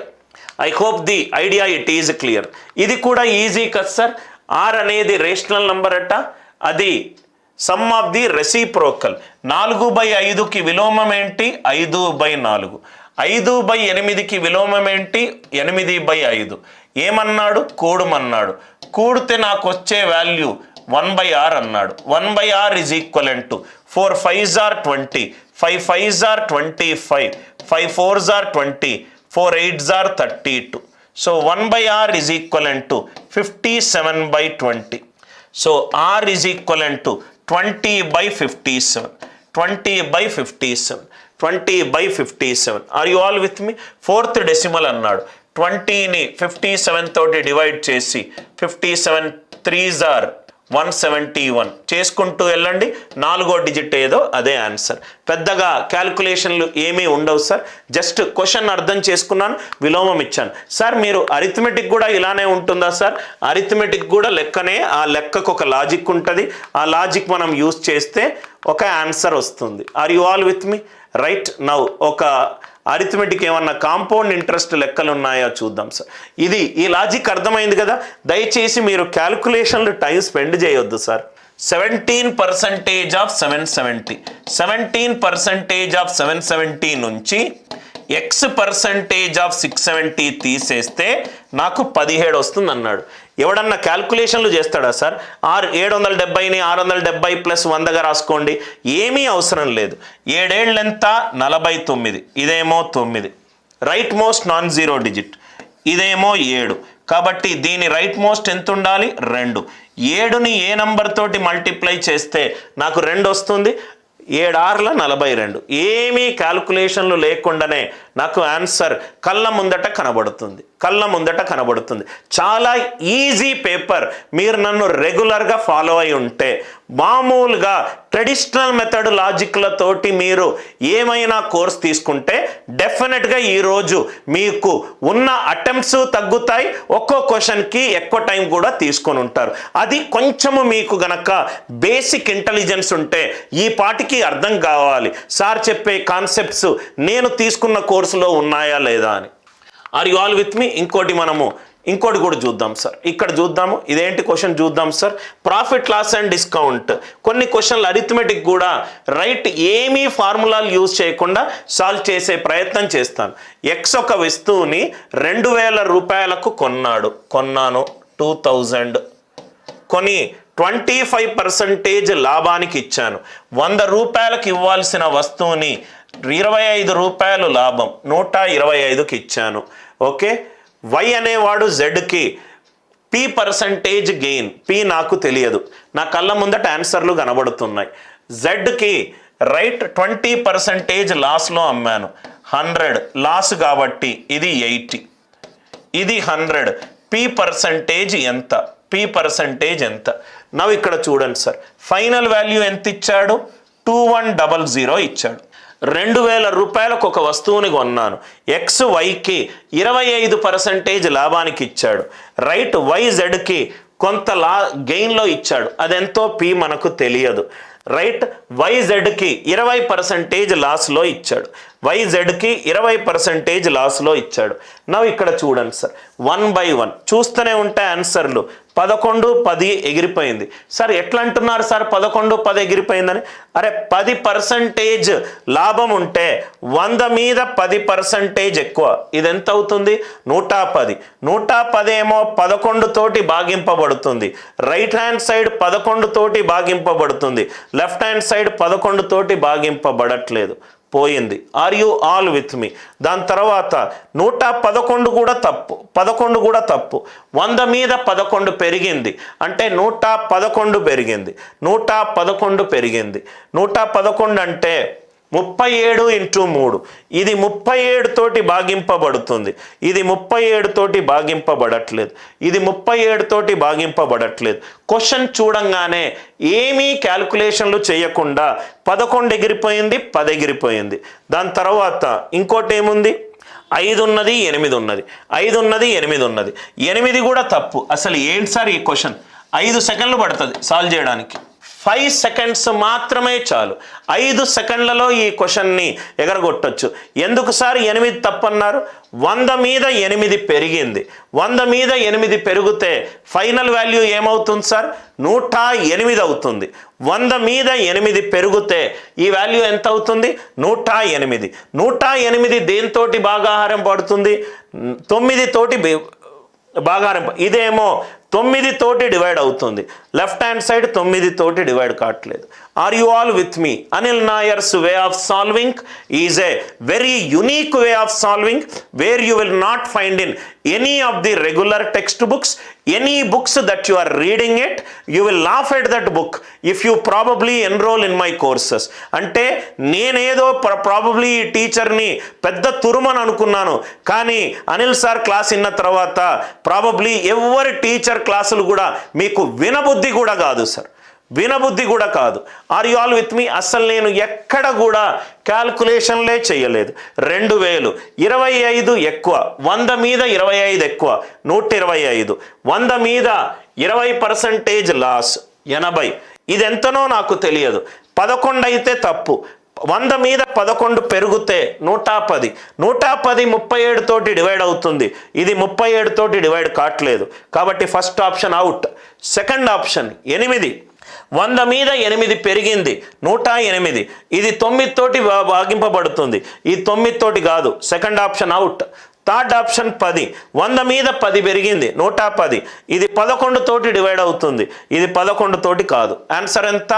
I hope the idea it is clear. ఇది కూడా ఈజీ కదా సార్. ఆర్ అనేది రేషనల్ నంబర్ అట, అది సమ్ ఆఫ్ ది రెసిప్రోకల్. 4/5కి విలోమం ఏంటి? 5/4. 5/8కి విలోమం ఏంటి? 8/5. ఏమన్నాడు? కూడమన్నాడు. కూడితే నాకు వచ్చే వాల్యూ 1/r అన్నాడు. 1/r is equivalent to 4 5s are 20, 5 5s are 25, 5 4s are 20, 4 8s are 32. So 1/r is equivalent to 57/20. So r is equivalent to 20/57. 20/57. 20/57. Are you all with me? Fourth decimal అన్నాడు. 20ని 57 తోటి divide చేసి 57 3s are 171 చేసుకుంటూ వెళ్ళండి. 4వ digit ఏదో అదే answer. పెద్దగా క్యాల్కులేషన్లు ఏమీ ఉండవు సార్. జస్ట్ క్వశ్చన్ అర్థం చేసుకున్నాను, విలోమం ఇచ్చాను. సార్ మీరు అరిథమెటిక్ కూడా ఇలానే ఉంటుందా సార్? అరిథమెటిక్ కూడా లెక్కనే, ఆ లెక్కకు ఒక లాజిక్ ఉంటుంది. ఆ లాజిక్ మనం యూజ్ చేస్తే ఒక ఆన్సర్ వస్తుంది. Are you all with me? Right. Now ఒక అరిథమెటిక్ ఏమన్నా కాంపౌండ్ ఇంట్రెస్ట్ లెక్కలు ఉన్నాయో చూద్దాం సార్. ఈ లాజిక్ అర్థమైంది కదా. దయచేసి మీరు క్యాల్కులేషన్లు టైం స్పెండ్ చేయొద్దు సార్. 17% ఆఫ్ 770, 17% ఆఫ్ 770 నుంచి x% ఆఫ్ 670 తీసేస్తే నాకు 17 వస్తుంది అన్నాడు. ఎవడన్నా క్యాల్కులేషన్లు చేస్తాడా సార్? 770ని 670 ప్లస్ 100గా రాసుకోండి, ఏమీ అవసరం లేదు. 7 ఏళ్ళు ఎంత? 49. ఇదేమో 9, right most non zero digit. ఇదేమో 7, కాబట్టి దీని రైట్ మోస్ట్ ఎంత ఉండాలి? 2. 7ని ఏ నంబర్ తోటి మల్టిప్లై చేస్తే నాకు 2 వస్తుంది. 7 6ల 42. ఏమీ క్యాల్కులేషన్లు లేకుండానే నాకు ఆన్సర్ కళ్ళ ముందట కనబడుతుంది. చాలా ఈజీ పేపర్. మీరు నన్ను రెగ్యులర్గా ఫాలో అయి ఉంటే, మామూలుగా ట్రెడిషనల్ మెథడ్ లాజిక్లతోటి మీరు ఏమైనా కోర్స్ తీసుకుంటే డెఫినెట్గా ఈరోజు మీకు ఉన్న అటెంప్ట్స్ తగ్గుతాయి. ఒక్కో క్వశ్చన్కి ఎక్కువ టైం కూడా తీసుకొని ఉంటారు. అది కొంచెము మీకు గనక బేసిక్ ఇంటెలిజెన్స్ ఉంటే ఈ పాటికి అర్థం కావాలి సార్ చెప్పే కాన్సెప్ట్స్ నేను తీసుకున్న కోర్సులో ఉన్నాయా లేదా అని. Are you all with me? ఇంకోటి కూడా చూద్దాం సార్. ఇక్కడ చూద్దాము. ఇదేంటి క్వశ్చన్ చూద్దాం sir. Profit loss and discount. కొన్ని క్వశ్చన్లు అరిథమెటిక్ కూడా రైట్ ఏమీ ఫార్ములాలు యూజ్ చేయకుండా సాల్వ్ చేసే ప్రయత్నం చేస్తాను. ఎక్స్ ఒక వస్తువుని 2000 రూపాయలకు కొన్నాను 2000 కొని 25% లాభానికి ఇచ్చాను. 100 రూపాయలకు ఇవ్వాల్సిన వస్తువుని 25 రూపాయలు లాభం 125కి ఇచ్చాను. ఓకే. వై అనేవాడు జెడ్కి P% గెయిన్, P నాకు తెలియదు, నా కళ్ళ ముందట ఆన్సర్లు కనబడుతున్నాయి. జెడ్కి రైట్ 20% లాస్లో అమ్మాను, 100 లాస్ కాబట్టి ఇది 80, ఇది 100. P% ఎంత? P% ఎంత? నవ్వు ఇక్కడ చూడండి సార్. ఫైనల్ వాల్యూ ఎంత ఇచ్చాడు? 2100 ఇచ్చాడు. 2000 రూపాయలకు ఒక వస్తువుని కొన్నాను. ఎక్స్ వైకి 25% లాభానికి ఇచ్చాడు. రైట్ YZకి కొంత గెయిన్లో ఇచ్చాడు. అదెంతో P మనకు తెలియదు. రైట్ YZకి 20% లాస్లో ఇచ్చాడు. YZకి 20% లాస్లో ఇచ్చాడు. నవ్వు ఇక్కడ చూడండి సార్. 1 by 1 చూస్తూనే ఉంటే ఆన్సర్లు 11 10 ఎగిరిపోయింది. సార్ ఎట్లా అంటున్నారు సార్ 11 10 ఎగిరిపోయిందని? అరే 10% లాభం ఉంటే 100 మీద 10% ఎక్కువ, ఇది ఎంత అవుతుంది? 110. 110 ఏమో 11 తోటి భాగింపబడుతుంది. రైట్ హ్యాండ్ సైడ్ 11 తోటి భాగింపబడుతుంది. లెఫ్ట్ హ్యాండ్ సైడ్ 11 తోటి భాగింపబడట్లేదు, పోయింది. ఆర్ యు ఆల్ విత్ మీ? దాని తర్వాత 111 కూడా తప్పు, 11 కూడా తప్పు. 100 మీద 11 పెరిగింది అంటే 111 పెరిగింది, 111 పెరిగింది. 111 అంటే 37 × 3. ఇది 37 తోటి భాగింపబడుతుంది, ఇది 37 తోటి భాగింపబడట్లేదు, ఇది 37 తోటి భాగింపబడట్లేదు. క్వశ్చన్ చూడంగానే ఏమీ క్యాల్కులేషన్లు చేయకుండా 11 ఎగిరిపోయింది, 10 ఎగిరిపోయింది. దాని తర్వాత ఇంకోటి ఏముంది? 5 ఉన్నది, 8 ఉన్నది, 5 ఉన్నది, 8 ఉన్నది. 8 కూడా తప్పు. అసలు ఏంటి సార్ ఈ క్వశ్చన్? 5 సెకండ్లు పడుతుంది సాల్వ్ చేయడానికి. 5 సెకండ్స్ మాత్రమే చాలు. 5 సెకండ్లలో ఈ క్వశ్చన్ని ఎగరగొట్టచ్చు. ఎందుకు సార్ 8 తప్పన్నారు? 100 మీద 8 పెరిగింది. 100 మీద 8 పెరిగితే ఫైనల్ వాల్యూ ఏమవుతుంది సార్? 108 అవుతుంది. 100 మీద 8 పెరిగితే ఈ వాల్యూ ఎంత అవుతుంది? 108. 108 దేనితోటి భాగాహారం పడుతుంది? 9 తోటి భాగాహారం. ఇదేమో 9 తోటి డివైడ్ అవుతుంది. లెఫ్ట్ హ్యాండ్ సైడ్ 9 తోటి డివైడ్ కావట్లేదు. Are you all with me? Anil Nair's way of solving is a very unique way of solving where you will not find in any of the regular text books. Any books that you are reading it, you will laugh at that book if you probably enroll in my courses. అంటే నేనేదో probably ఈ టీచర్ని పెద్ద తురుమని అనుకున్నాను, కానీ Anil sir class విన్న తర్వాత probably ఎవరి టీచర్ క్లాసులు కూడా మీకు వినబుద్ధి కూడా కాదు సార్, వినబుద్ధి కూడా కాదు. ఆర్ యు ఆల్ విత్ మీ? అసలు నేను ఎక్కడ కూడా క్యాల్కులేషన్లే చేయలేదు. 2000, 25 ఎక్కువ, 100 మీద 25 ఎక్కువ, 125. 100 మీద 20% లాస్, 80. ఇది ఎంతనో నాకు తెలియదు. 11 అయితే తప్పు. 100 మీద 11 పెరిగితే 110. 110 37 తోటి డివైడ్ అవుతుంది. ఇది 37 తోటి డివైడ్ కావట్లేదు. కాబట్టి first option out. Second option 8. 100 మీద 8 పెరిగింది, 108. ఇది 9 తోటి భాగింపబడుతుంది. ఈ 9 తోటి కాదు. Second option out. Third option 10. 100 మీద 10 పెరిగింది, 110. ఇది 11 తోటి డివైడ్ అవుతుంది. ఇది 11 తోటి కాదు. ఆన్సర్ ఎంత?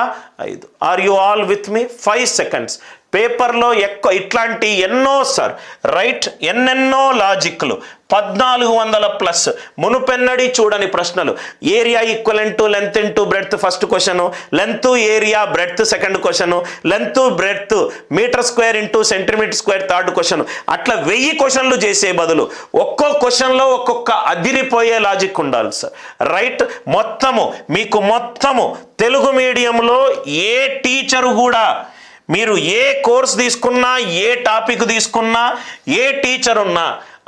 5. Are you all with me? 5 seconds. పేపర్లో ఎక్కువ ఇట్లాంటి ఎన్నో సార్, రైట్, ఎన్నెన్నో లాజిక్లు. 1400+ మునుపెన్నడి చూడని ప్రశ్నలు. Area equivalent to length into breadth first question, length area breadth second question, length breadth metre square into centimetre square third question. అట్లా 1000 క్వశ్చన్లు చేసే బదులు ఒక్కో క్వశ్చన్లో ఒక్కొక్క అదిరిపోయే లాజిక్ ఉండాలి సార్, రైట్. మొత్తము తెలుగు మీడియంలో ఏ టీచరు కూడా, మీరు ఏ కోర్స్ తీసుకున్నా, ఏ టాపిక్ తీసుకున్నా, ఏ టీచర్ ఉన్నా,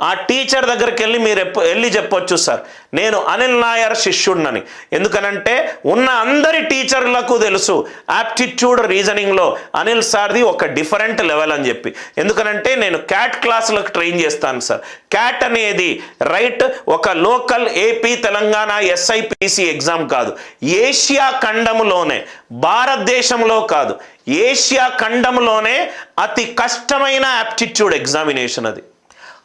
ఆ టీచర్ దగ్గరికి వెళ్ళి మీరు వెళ్ళి చెప్పొచ్చు సార్, నేను అనిల్ నాయర్ శిష్యుడినని. ఎందుకనంటే ఉన్న అందరి టీచర్లకు తెలుసు యాప్టిట్యూడ్ రీజనింగ్లో అనిల్ సార్ది ఒక డిఫరెంట్ లెవెల్ అని చెప్పి. ఎందుకనంటే నేను క్యాట్ క్లాసులకు ట్రైన్ చేస్తాను సార్. క్యాట్ అనేది రైట్ ఒక local AP Telangana SIPC exam కాదు. ఏషియా ఖండంలోనే, భారతదేశంలో కాదు, ఏషియా ఖండంలోనే అతి కష్టమైన యాప్టిట్యూడ్ ఎగ్జామినేషన్ అది.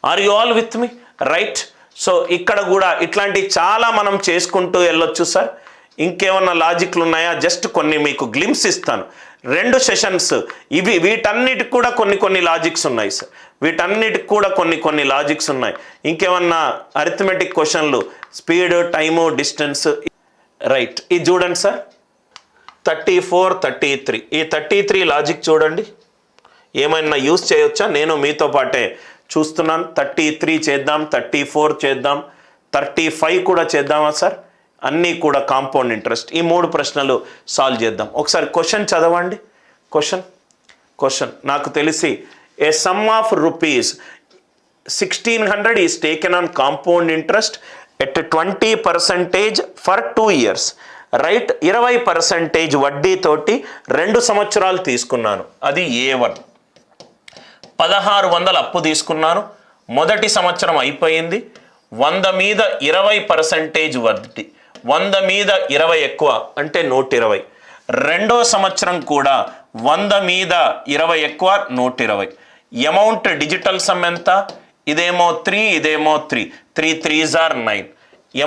Are you all with me? Right. So ఇక్కడ కూడా ఇట్లాంటి చాలా మనం చేసుకుంటూ వెళ్ళొచ్చు సార్. ఇంకేమన్నా లాజిక్లు ఉన్నాయా? జస్ట్ కొన్ని మీకు గ్లిమ్స్ ఇస్తాను. 2 సెషన్స్ ఇవి. వీటన్నిటికి కూడా కొన్ని లాజిక్స్ ఉన్నాయి సార్. వీటన్నిటికి కూడా కొన్ని లాజిక్స్ ఉన్నాయి. ఇంకేమన్నా అరిథమెటిక్ క్వశ్చన్లు, స్పీడ్, టైము, డిస్టెన్స్, రైట్. ఇది చూడండి సార్, 34, 33. ఈ 33 లాజిక్ చూడండి, ఏమైనా యూస్ చేయొచ్చా? నేను మీతో పాటే చూస్తున్నాను. 33 చేద్దాం, 34 చేద్దాం, 35 కూడా చేద్దామా సార్? అన్నీ కూడా కాంపౌండ్ ఇంట్రెస్ట్. ఈ 3 ప్రశ్నలు సాల్వ్ చేద్దాం. ఒకసారి క్వశ్చన్ చదవండి. క్వశ్చన్ నాకు తెలిసి a sum of rupees 1600 is taken on compound interest at 20% for 2 years. Right. 20% వడ్డీతోటి 2 సంవత్సరాలు తీసుకున్నాను. అది A1. 1600 అప్పు తీసుకున్నాను. మొదటి సంవత్సరం అయిపోయింది. 100 మీద 20% వడ్డీ, 100 మీద 20 ఎక్కువ అంటే 120. రెండో సంవత్సరం కూడా 100 మీద 20 ఎక్కువ 120. అమౌంట్ డిజిటల్ సమ్ ఎంత? ఇదేమో 3, ఇదేమో 3. 3 3s are 9.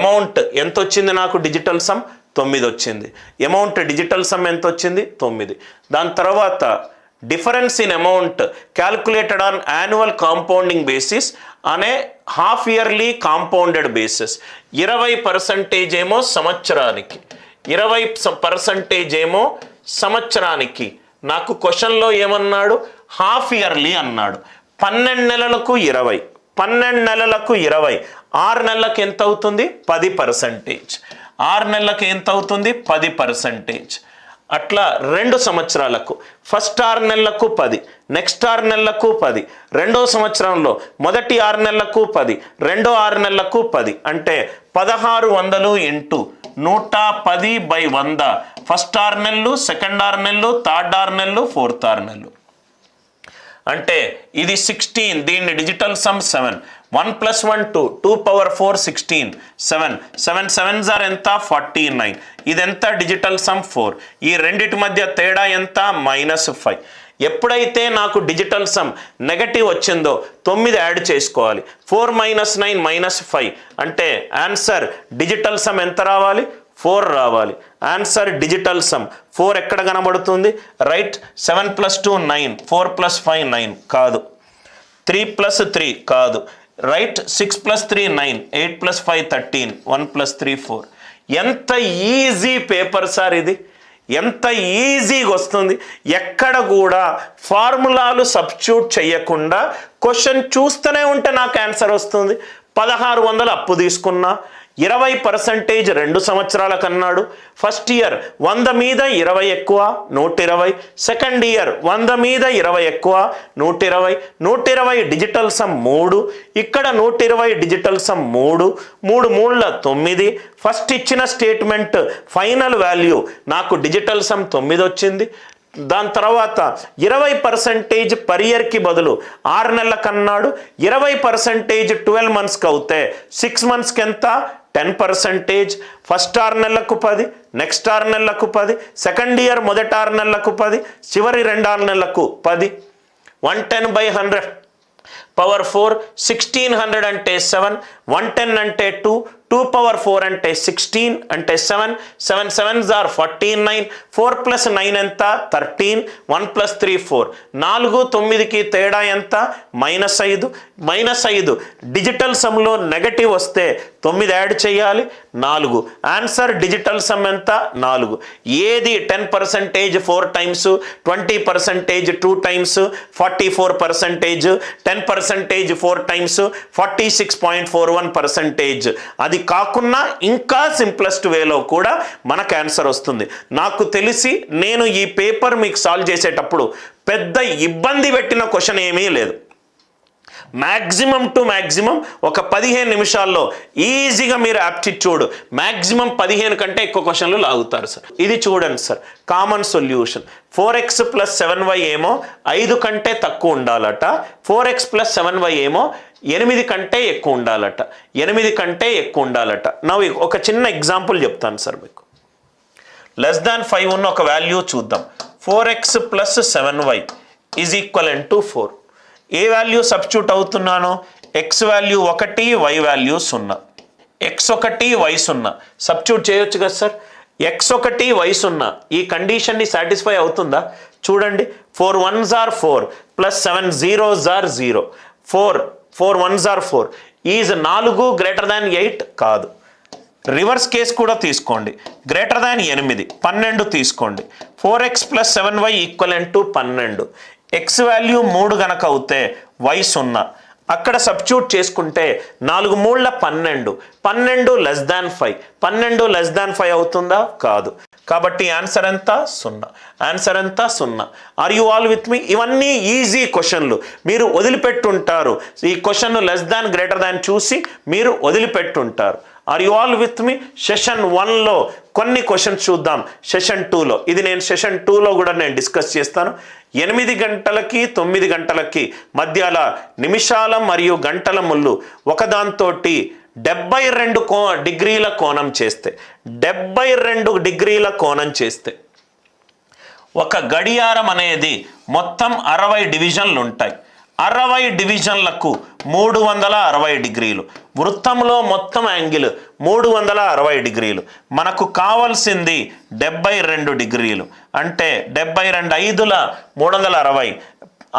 అమౌంట్ ఎంత వచ్చింది నాకు? డిజిటల్ సమ్ 9 వచ్చింది. అమౌంట్ డిజిటల్ సమ్ ఎంత వచ్చింది? 9. దాని తర్వాత difference in amount calculated on annual compounding basis అనే హాఫ్ ఇయర్లీ కాంపౌండెడ్ బేసిస్. 20% ఏమో సంవత్సరానికి, 20% ఏమో సంవత్సరానికి. నాకు క్వశ్చన్లో ఏమన్నాడు? హాఫ్ ఇయర్లీ అన్నాడు. 12 నెలలకు 20, 12 నెలలకు 20, 6 నెలలకు ఎంత అవుతుంది? 10%. 6 నెలలకు ఎంత అవుతుంది? 10%. అట్లా 2 సంవత్సరాలకు ఫస్ట్ 6 నెలలకు 10, నెక్స్ట్ 6 నెలలకు 10, రెండో సంవత్సరంలో మొదటి 6 నెలలకు 10, రెండో 6 నెలలకు 10, అంటే 1600 ఇంటూ 110/100 ఫస్ట్ 6 నెలలు, సెకండ్ 6 నెలలు, థర్డ్ 6 నెలలు, ఫోర్త్ 6 నెలలు. అంటే ఇది 16, దీన్ని డిజిటల్ సమ్ 7. 1 + 1 2, 2⁴ 16, 7. 7 7s are ఎంత? 49. ఇది ఎంత? Digital sum 4. ఈ రెండిటి మధ్య తేడా ఎంత? -5. ఎప్పుడైతే నాకు డిజిటల్ సమ్ నెగటివ్ వచ్చిందో 9 యాడ్ చేసుకోవాలి. 4 - 9 -5 అంటే ఆన్సర్ డిజిటల్ సమ్ ఎంత రావాలి? 4 రావాలి. ఆన్సర్ డిజిటల్ సమ్ 4 ఎక్కడ కనబడుతుంది? రైట్. 7 + 2 9, 4 + 5 9 కాదు. 3 + 3 కాదు. రైట్. 6 + 3 9, 8 + 5 13, 1 + 3 4. ఎంత ఈజీ పేపర్ సార్ ఇది, ఎంత ఈజీగా వస్తుంది. ఎక్కడ కూడా ఫార్ములాలు సబ్స్టిట్యూట్ చేయకుండా క్వశ్చన్ చూస్తూనే ఉంటే నాకు ఆన్సర్ వస్తుంది. 1600 అప్పు తీసుకున్నా, 20% 2 సంవత్సరాలకు అన్నాడు. ఫస్ట్ ఇయర్ 100 మీద 20 ఎక్కువ 120, సెకండ్ ఇయర్ 100 మీద 20 ఎక్కువ 120, 120 డిజిటల్ సమ్ 3, ఇక్కడ 120 డిజిటల్ సమ్ 3, 3 3ల 9. ఫస్ట్ ఇచ్చిన స్టేట్మెంట్ ఫైనల్ వాల్యూ నాకు డిజిటల్ సమ్ 9 వచ్చింది. దాని తర్వాత 20% పర్ ఇయర్కి బదులు 6 నెలలకు అన్నాడు. 20% 12 మంత్స్కి అవుతే 6 మంత్స్కి ఎంత? 10%. ఫస్ట్ 6 నెలలకు 10, నెక్స్ట్ 6 నెలలకు 10, సెకండ్ ఇయర్ మొదటి 6 నెలలకు 10, చివరి 2 6 నెలలకు 10. 110/100 పవర్ 4, 1600 అంటే 7, 110 అంటే 2, 2⁴ అంటే 16 అంటే 7, 7 7s are 49, 4 + 9 ఎంత? 13, 1 + 3 4. 4 9కి తేడా ఎంత? -5. -5 డిజిటల్ సమ్లో నెగటివ్ వస్తే 9 యాడ్ చేయాలి, 4. ఆన్సర్ డిజిటల్ సమ్ ఎంత? 4. ఏది 10% 4 టైమ్స్, 20% 2 టైమ్స్, 44%, 10% 4 టైమ్స్, 46.41%. అది కాకుండా ఇంకా సింప్లెస్ట్ వేలో కూడా మనకు ఆన్సర్ వస్తుంది. నాకు తెలిసి నేను ఈ పేపర్ మీకు సాల్వ్ చేసేటప్పుడు పెద్ద ఇబ్బంది పెట్టిన క్వశ్చన్ ఏమీ లేదు. మ్యాక్సిమం టు మ్యాక్సిమం ఒక 15 నిమిషాల్లో ఈజీగా మీరు యాప్టిట్యూడ్ మ్యాక్సిమం 15 కంటే ఎక్కువ క్వశ్చన్లు లాగుతారు సార్. ఇది చూడండి sir, common solution. 4x + 7y ఏమో 5 కంటే తక్కువ ఉండాలట, 4x + 7y ఏమో 8 కంటే ఎక్కువ ఉండాలట, 8 కంటే ఎక్కువ ఉండాలట. నా ఒక చిన్న ఎగ్జాంపుల్ చెప్తాను సార్ మీకు. <5 ఉన్న ఒక వాల్యూ చూద్దాం. 4x + 7y = 4. ఏ వాల్యూ సబ్స్టిట్యూట్ అవుతున్నాను? x value 1, y value 0. x1 y 0 substitute చేయొచ్చు కదా సార్. x1 y 0 ఈ కండిషన్ని సాటిస్ఫై అవుతుందా? చూడండి. 4 1s are 4 + 7 0s are 0. 4 1s are 4. Is 4 > 8 కాదు. రివర్స్ కేస్ కూడా తీసుకోండి. గ్రేటర్ దాన్ 8 12 తీసుకోండి. 4x + 7y = 12. x వాల్యూ 3 గనక అవుతే y 0. అక్కడ సబ్స్టిట్యూట్ చేసుకుంటే 4 3ల 12, 12 < 5, 12 < 5 అవుతుందా? కాదు. కాబట్టి ఆన్సర్ ఎంత? 0. ఆన్సర్ ఎంత? 0. ఆర్ యు ఆల్ విత్ మీ? ఇవన్నీ ఈజీ క్వశ్చన్లు, మీరు వదిలిపెట్టుంటారు. ఈ క్వశ్చన్ <, చూసి మీరు వదిలిపెట్టుంటారు. Are you all with me? Session 1లో కొన్ని క్వశ్చన్స్ చూద్దాం. సెషన్ 2లో ఇది నేను సెషన్ 2లో కూడా నేను డిస్కస్ చేస్తాను. 8 గంటలకి 9 గంటలకి మధ్యాల నిమిషాల మరియు గంటల ముళ్ళు ఒకదాంతో 72 డిగ్రీల కోణం చేస్తే 72 డిగ్రీల కోణం చేస్తే ఒక గడియారం అనేది మొత్తం 60 డివిజన్లు ఉంటాయి. 60 డివిజన్లకు 360 డిగ్రీలు. వృత్తంలో మొత్తం యాంగిల్ 360 డిగ్రీలు. మనకు కావాల్సింది 72 డిగ్రీలు. అంటే 72 5ల 360,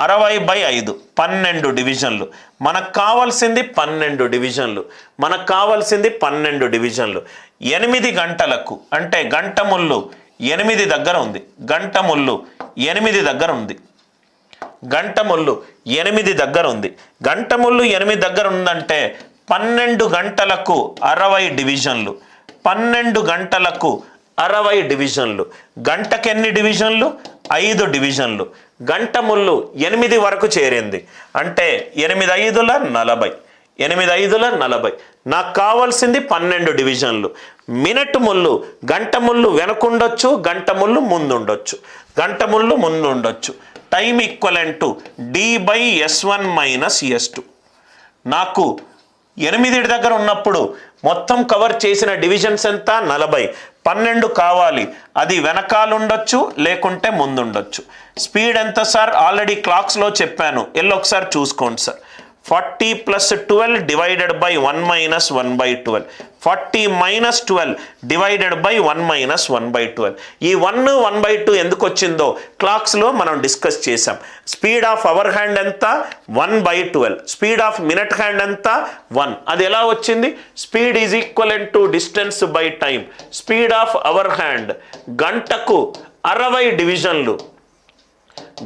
60/5 12 డివిజన్లు. మనకు కావాల్సింది 12 డివిజన్లు. మనకు కావాల్సింది 12 డివిజన్లు. 8 గంటలకు అంటే గంట ముళ్ళు 8 దగ్గర ఉంది. గంట ముళ్ళు 8 దగ్గర ఉంది. గంట ముళ్ళు 8 దగ్గర ఉంది. గంట ముళ్ళు 8 దగ్గర ఉందంటే 12 గంటలకు 60 డివిజన్లు. 12 గంటలకు 60 డివిజన్లు. గంటకి ఎన్ని డివిజన్లు? 5 డివిజన్లు. గంట ముళ్ళు 8 వరకు చేరింది. అంటే 8 5ల 40, 8 5ల 40. నాకు కావాల్సింది 12 డివిజన్లు. మినిట్ ముళ్ళు, గంట ముళ్ళు వెనకుండొచ్చు, గంట ముళ్ళు ముందుండొచ్చు, గంట ముళ్ళు ముందుండొచ్చు. Time equivalent to D/S1 - S2. నాకు 8 దగ్గర ఉన్నప్పుడు మొత్తం కవర్ చేసిన డివిజన్స్ ఎంత? 40. 12 కావాలి, అది వెనకాల ఉండొచ్చు లేకుంటే ముందుండొచ్చు. స్పీడ్ ఎంత సార్? ఆల్రెడీ క్లాక్స్లో చెప్పాను, ఒకసారి చూసుకోండి sir. 40 + 12 divided by 1 - 1/12. 40 - 12 divided by 1 - 1/12. ఈ 1/2 ఎందుకు వచ్చిందో క్లాక్స్లో మనం డిస్కస్ చేసాం. స్పీడ్ ఆఫ్ అవర్ హ్యాండ్ ఎంత? 1/12. స్పీడ్ ఆఫ్ మినిట్ హ్యాండ్ ఎంత? 1. అది ఎలా వచ్చింది? Speed is equivalent to distance by time. Speed of our hand గంటకు 60 డివిజన్లు,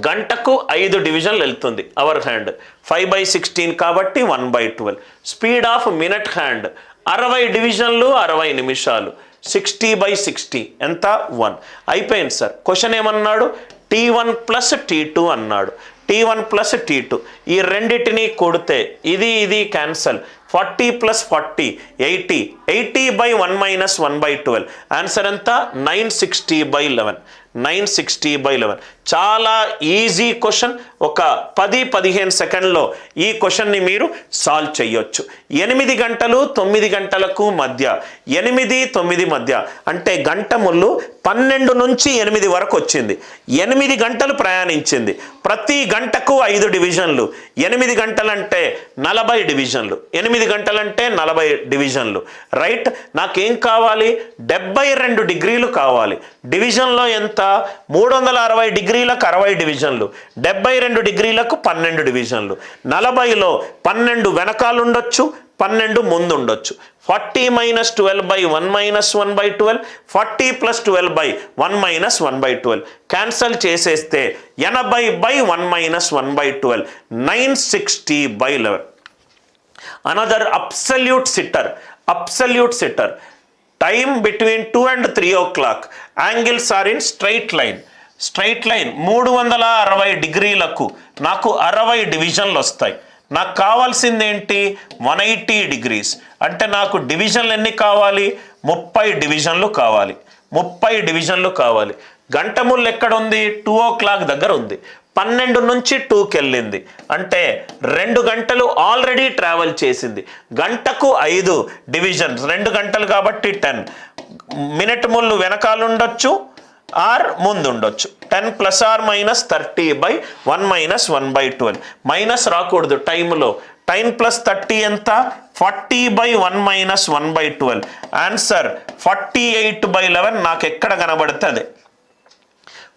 గంటకు 5 డివిజన్లు వెళ్తుంది అవర్ హ్యాండ్. 5/16 కాబట్టి 1/12. స్పీడ్ ఆఫ్ మినిట్ హ్యాండ్ 60 డివిజన్లు, 60 నిమిషాలు. 60/60 ఎంత? 1. అయిపోయింది సార్. క్వశ్చన్ ఏమన్నాడు? T1 + T2 అన్నాడు. T1 + T2 ఈ రెండిటిని కొడితే ఇది క్యాన్సల్. 40 + 40 80. 80/1 - 1/12. ఆన్సర్ ఎంత? 960/11. 960/11. చాలా ఈజీ క్వశ్చన్. ఒక 10-15 సెకండ్లో ఈ క్వశ్చన్ని మీరు సాల్వ్ చేయొచ్చు. 8 గంటలు 9 గంటలకు మధ్య, 8-9 మధ్య అంటే గంట ముళ్ళు 12 నుంచి 8 వరకు వచ్చింది. 8 గంటలు ప్రయాణించింది. ప్రతి గంటకు 5 డివిజన్లు. 8 గంటలంటే 40 డివిజన్లు. 8 గంటలంటే 40 డివిజన్లు. రైట్. నాకేం కావాలి? 72 డిగ్రీలు కావాలి. డివిజన్లో ఎంత? 360 డిగ్రీలకు 60 డివిజన్లు. 72 డిగ్రీలకు 12 డివిజన్లు. 40లో 12 వెనకాల ఉండొచ్చు, 12 ముందు ఉండొచ్చు. 40 - 12/1 - 1/12. 40 + 12/1 - 1/12. క్యాన్సల్ చేసేస్తే 80/1 - 1/12. 960/11. Another absolute sitter. Time between 2 and 3 o'clock. Angles are in straight line. 360 డిగ్రీలకు నాకు 60 డివిజన్లు వస్తాయి. నాకు కావాల్సింది ఏంటి? 180 డిగ్రీస్. అంటే నాకు డివిజన్లు ఎన్ని కావాలి? 30 డివిజన్లు కావాలి. 30 డివిజన్లు కావాలి. గంట ముళ్ళు ఎక్కడ ఉంది? 2 o'clock దగ్గర ఉంది. 12 నుంచి 2కి వెళ్ళింది. అంటే 2 గంటలు ఆల్రెడీ ట్రావెల్ చేసింది. గంటకు 5 డివిజన్స్. 2 గంటలు కాబట్టి 10. మినిట్ ముళ్ళు వెనకాల ఉండొచ్చు ఆర్ ముందు ఉండొచ్చు. 10 ± 30/1 - 1/12. మైనస్ రాకూడదు టైంలో. 10 + 30 ఎంత? 40/1 - 1/12. ఆన్సర్ 48/11. నాకు ఎక్కడ కనబడితే అదే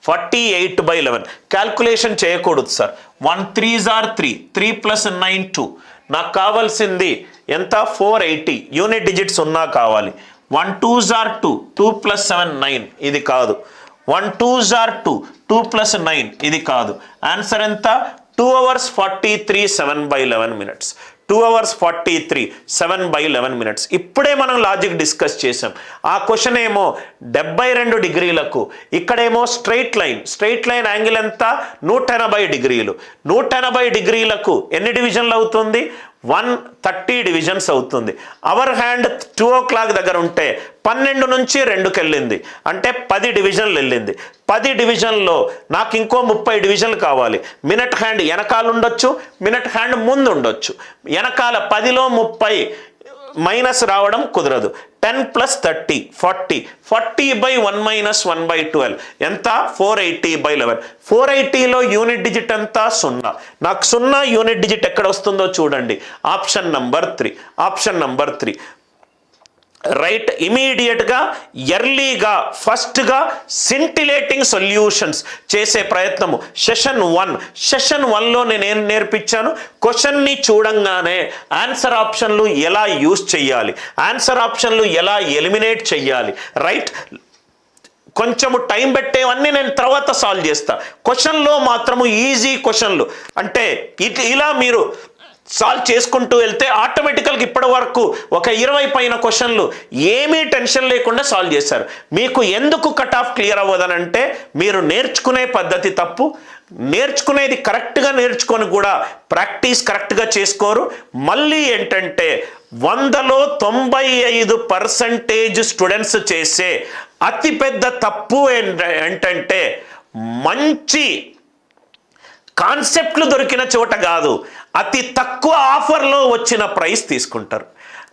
48/11. క్యాల్కులేషన్ చేయకూడదు సార్. 1 3s are 3. 3 + 9 2. నాకు కావాల్సింది ఎంత? 480. యూనిట్ డిజిట్స్ ఉన్నా కావాలి. 1 2s are 2. 2 + 7 9. ఇది కాదు. 1 2s are 2. 2 + 9. ఇది కాదు. ఆన్సర్ ఎంత? 2 hours 43 7/11 minutes. 2 hours 43 7/11 minutes. ఇప్పుడే మనం లాజిక్ డిస్కస్ చేసాం. ఆ క్వశ్చన్ ఏమో 72 డిగ్రీలకు, ఇక్కడేమో స్ట్రైట్ లైన్ యాంగిల్ ఎంత? 180 డిగ్రీలు. 180 డిగ్రీలకు ఎన్ని డివిజన్లు అవుతుంది? 130 డివిజన్స్ అవుతుంది. అవర్ హ్యాండ్ 2 o'clock దగ్గర ఉంటే 12 నుంచి 2కి వెళ్ళింది. అంటే 10 డివిజన్లు వెళ్ళింది. 10 డివిజన్లో నాకు ఇంకో 30 డివిజన్లు కావాలి. మినిట్ హ్యాండ్ వెనకాల ఉండొచ్చు, మినిట్ హ్యాండ్ ముందు ఉండొచ్చు. వెనకాల 10లో 30 మైనస్ రావడం కుదరదు. 10 + 30 40. 40/1 - 1/12 ఎంత? 480/11. 480లో యూనిట్ డిజిట్ ఎంత? 0. నాకు 0 యూనిట్ డిజిట్ ఎక్కడ వస్తుందో చూడండి. Option number 3. రైట్. ఇమీడియట్గా ఎర్లీగా ఫస్ట్గా సింటిలేటింగ్ సొల్యూషన్స్ చేసే ప్రయత్నము. సెషన్ 1లో నేనేం నేర్పించాను? క్వశ్చన్ని చూడంగానే ఆన్సర్ ఆప్షన్లు ఎలా యూజ్ చేయాలి, ఆన్సర్ ఆప్షన్లు ఎలా ఎలిమినేట్ చేయాలి. రైట్. కొంచెము టైం పెట్టేవన్నీ నేను తర్వాత సాల్వ్ చేస్తా. క్వశ్చన్లో మాత్రము ఈజీ క్వశ్చన్లు. అంటే ఇలా మీరు సాల్వ్ చేసుకుంటూ వెళ్తే ఆటోమేటికల్గా ఇప్పటి వరకు ఒక 20 పైన క్వశ్చన్లు ఏమీ టెన్షన్ లేకుండా సాల్వ్ చేశారు. మీకు ఎందుకు కట్ ఆఫ్ క్లియర్ అవ్వదనంటే మీరు నేర్చుకునే పద్ధతి తప్పు, నేర్చుకునేది కరెక్ట్గా నేర్చుకొని కూడా ప్రాక్టీస్ కరెక్ట్గా చేసుకోరు. మళ్ళీ ఏంటంటే 100లో 95% స్టూడెంట్స్ చేసే అతిపెద్ద తప్పు ఏంటంటే మంచి కాన్సెప్ట్లు దొరికిన చోట కాదు, అతి తక్కువ ఆఫర్లో వచ్చిన ప్రైస్ తీసుకుంటారు.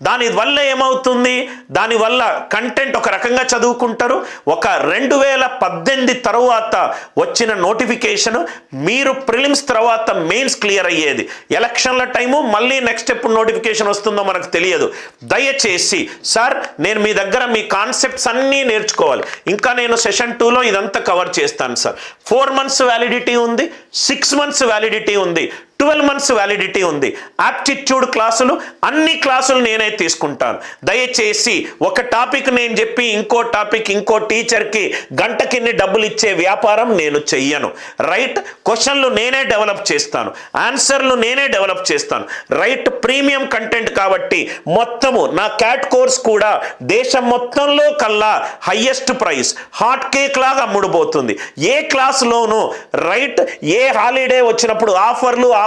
దానివల్ల ఏమవుతుంది, దానివల్ల కంటెంట్ ఒక రకంగా చదువుకుంటారు. ఒక 2018 తర్వాత వచ్చిన నోటిఫికేషన్ మీరు ప్రిలిమ్స్ తర్వాత మెయిన్స్ క్లియర్ అయ్యేది. ఎలక్షన్ల టైము, మళ్ళీ నెక్స్ట్ ఎప్పుడు నోటిఫికేషన్ వస్తుందో మనకు తెలియదు. దయచేసి సార్ నేను మీ దగ్గర మీ కాన్సెప్ట్స్ అన్నీ నేర్చుకోవాలి, ఇంకా నేను సెషన్ 2లో ఇదంతా కవర్ చేస్తాను సార్. 4 months వ్యాలిడిటీ ఉంది, 6 months వ్యాలిడిటీ ఉంది, 12 months వ్యాలిడిటీ ఉంది. యాప్టిట్యూడ్ క్లాసులు అన్ని క్లాసులు నేనే తీసుకుంటాను. దయచేసి ఒక టాపిక్ నేను చెప్పి ఇంకో టాపిక్ ఇంకో టీచర్కి గంటకిన్ని డబ్బులు ఇచ్చే వ్యాపారం నేను చెయ్యను. రైట్, క్వశ్చన్లు నేనే డెవలప్ చేస్తాను, ఆన్సర్లు నేనే డెవలప్ చేస్తాను. రైట్, ప్రీమియం కంటెంట్ కాబట్టి మొత్తము నా క్యాట్ కోర్స్ కూడా దేశం మొత్తంలో కల్లా హయ్యెస్ట్ ప్రైస్ హాట్ కేక్ లాగా అమ్ముడుపోతుంది. ఏ క్లాసులోనూ రైట్ ఏ హాలిడే వచ్చినప్పుడు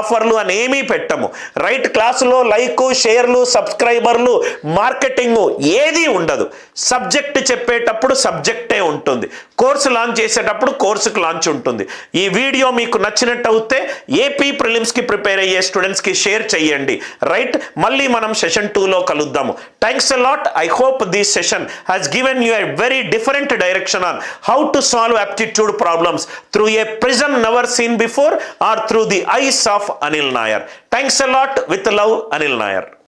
ఆఫర్లు అని ఏమీ పెట్టము. రైట్, క్లాసులో లైక్ షేర్లు సబ్స్క్రైబర్లు మార్కెటింగ్ ఏది ఉండదు. సబ్జెక్ట్ చెప్పేటప్పుడు సబ్జెక్టే ఉంటుంది, కోర్సు లాంచ్ చేసేటప్పుడు కోర్సుకు లాంచ్ ఉంటుంది. ఈ వీడియో మీకు నచ్చినట్టు అయితే ఏపీ ప్రిలిమ్స్కి ప్రిపేర్ అయ్యే స్టూడెంట్స్కి షేర్ చేయండి. రైట్, మళ్ళీ మనం సెషన్ 2లో కలుద్దాము. Thanks a lot. I hope this session has given you a very different direction on how to solve aptitude problems through a prism never seen before or through the eyes of Anil Nair. Thanks a lot. With love, Anil Nair.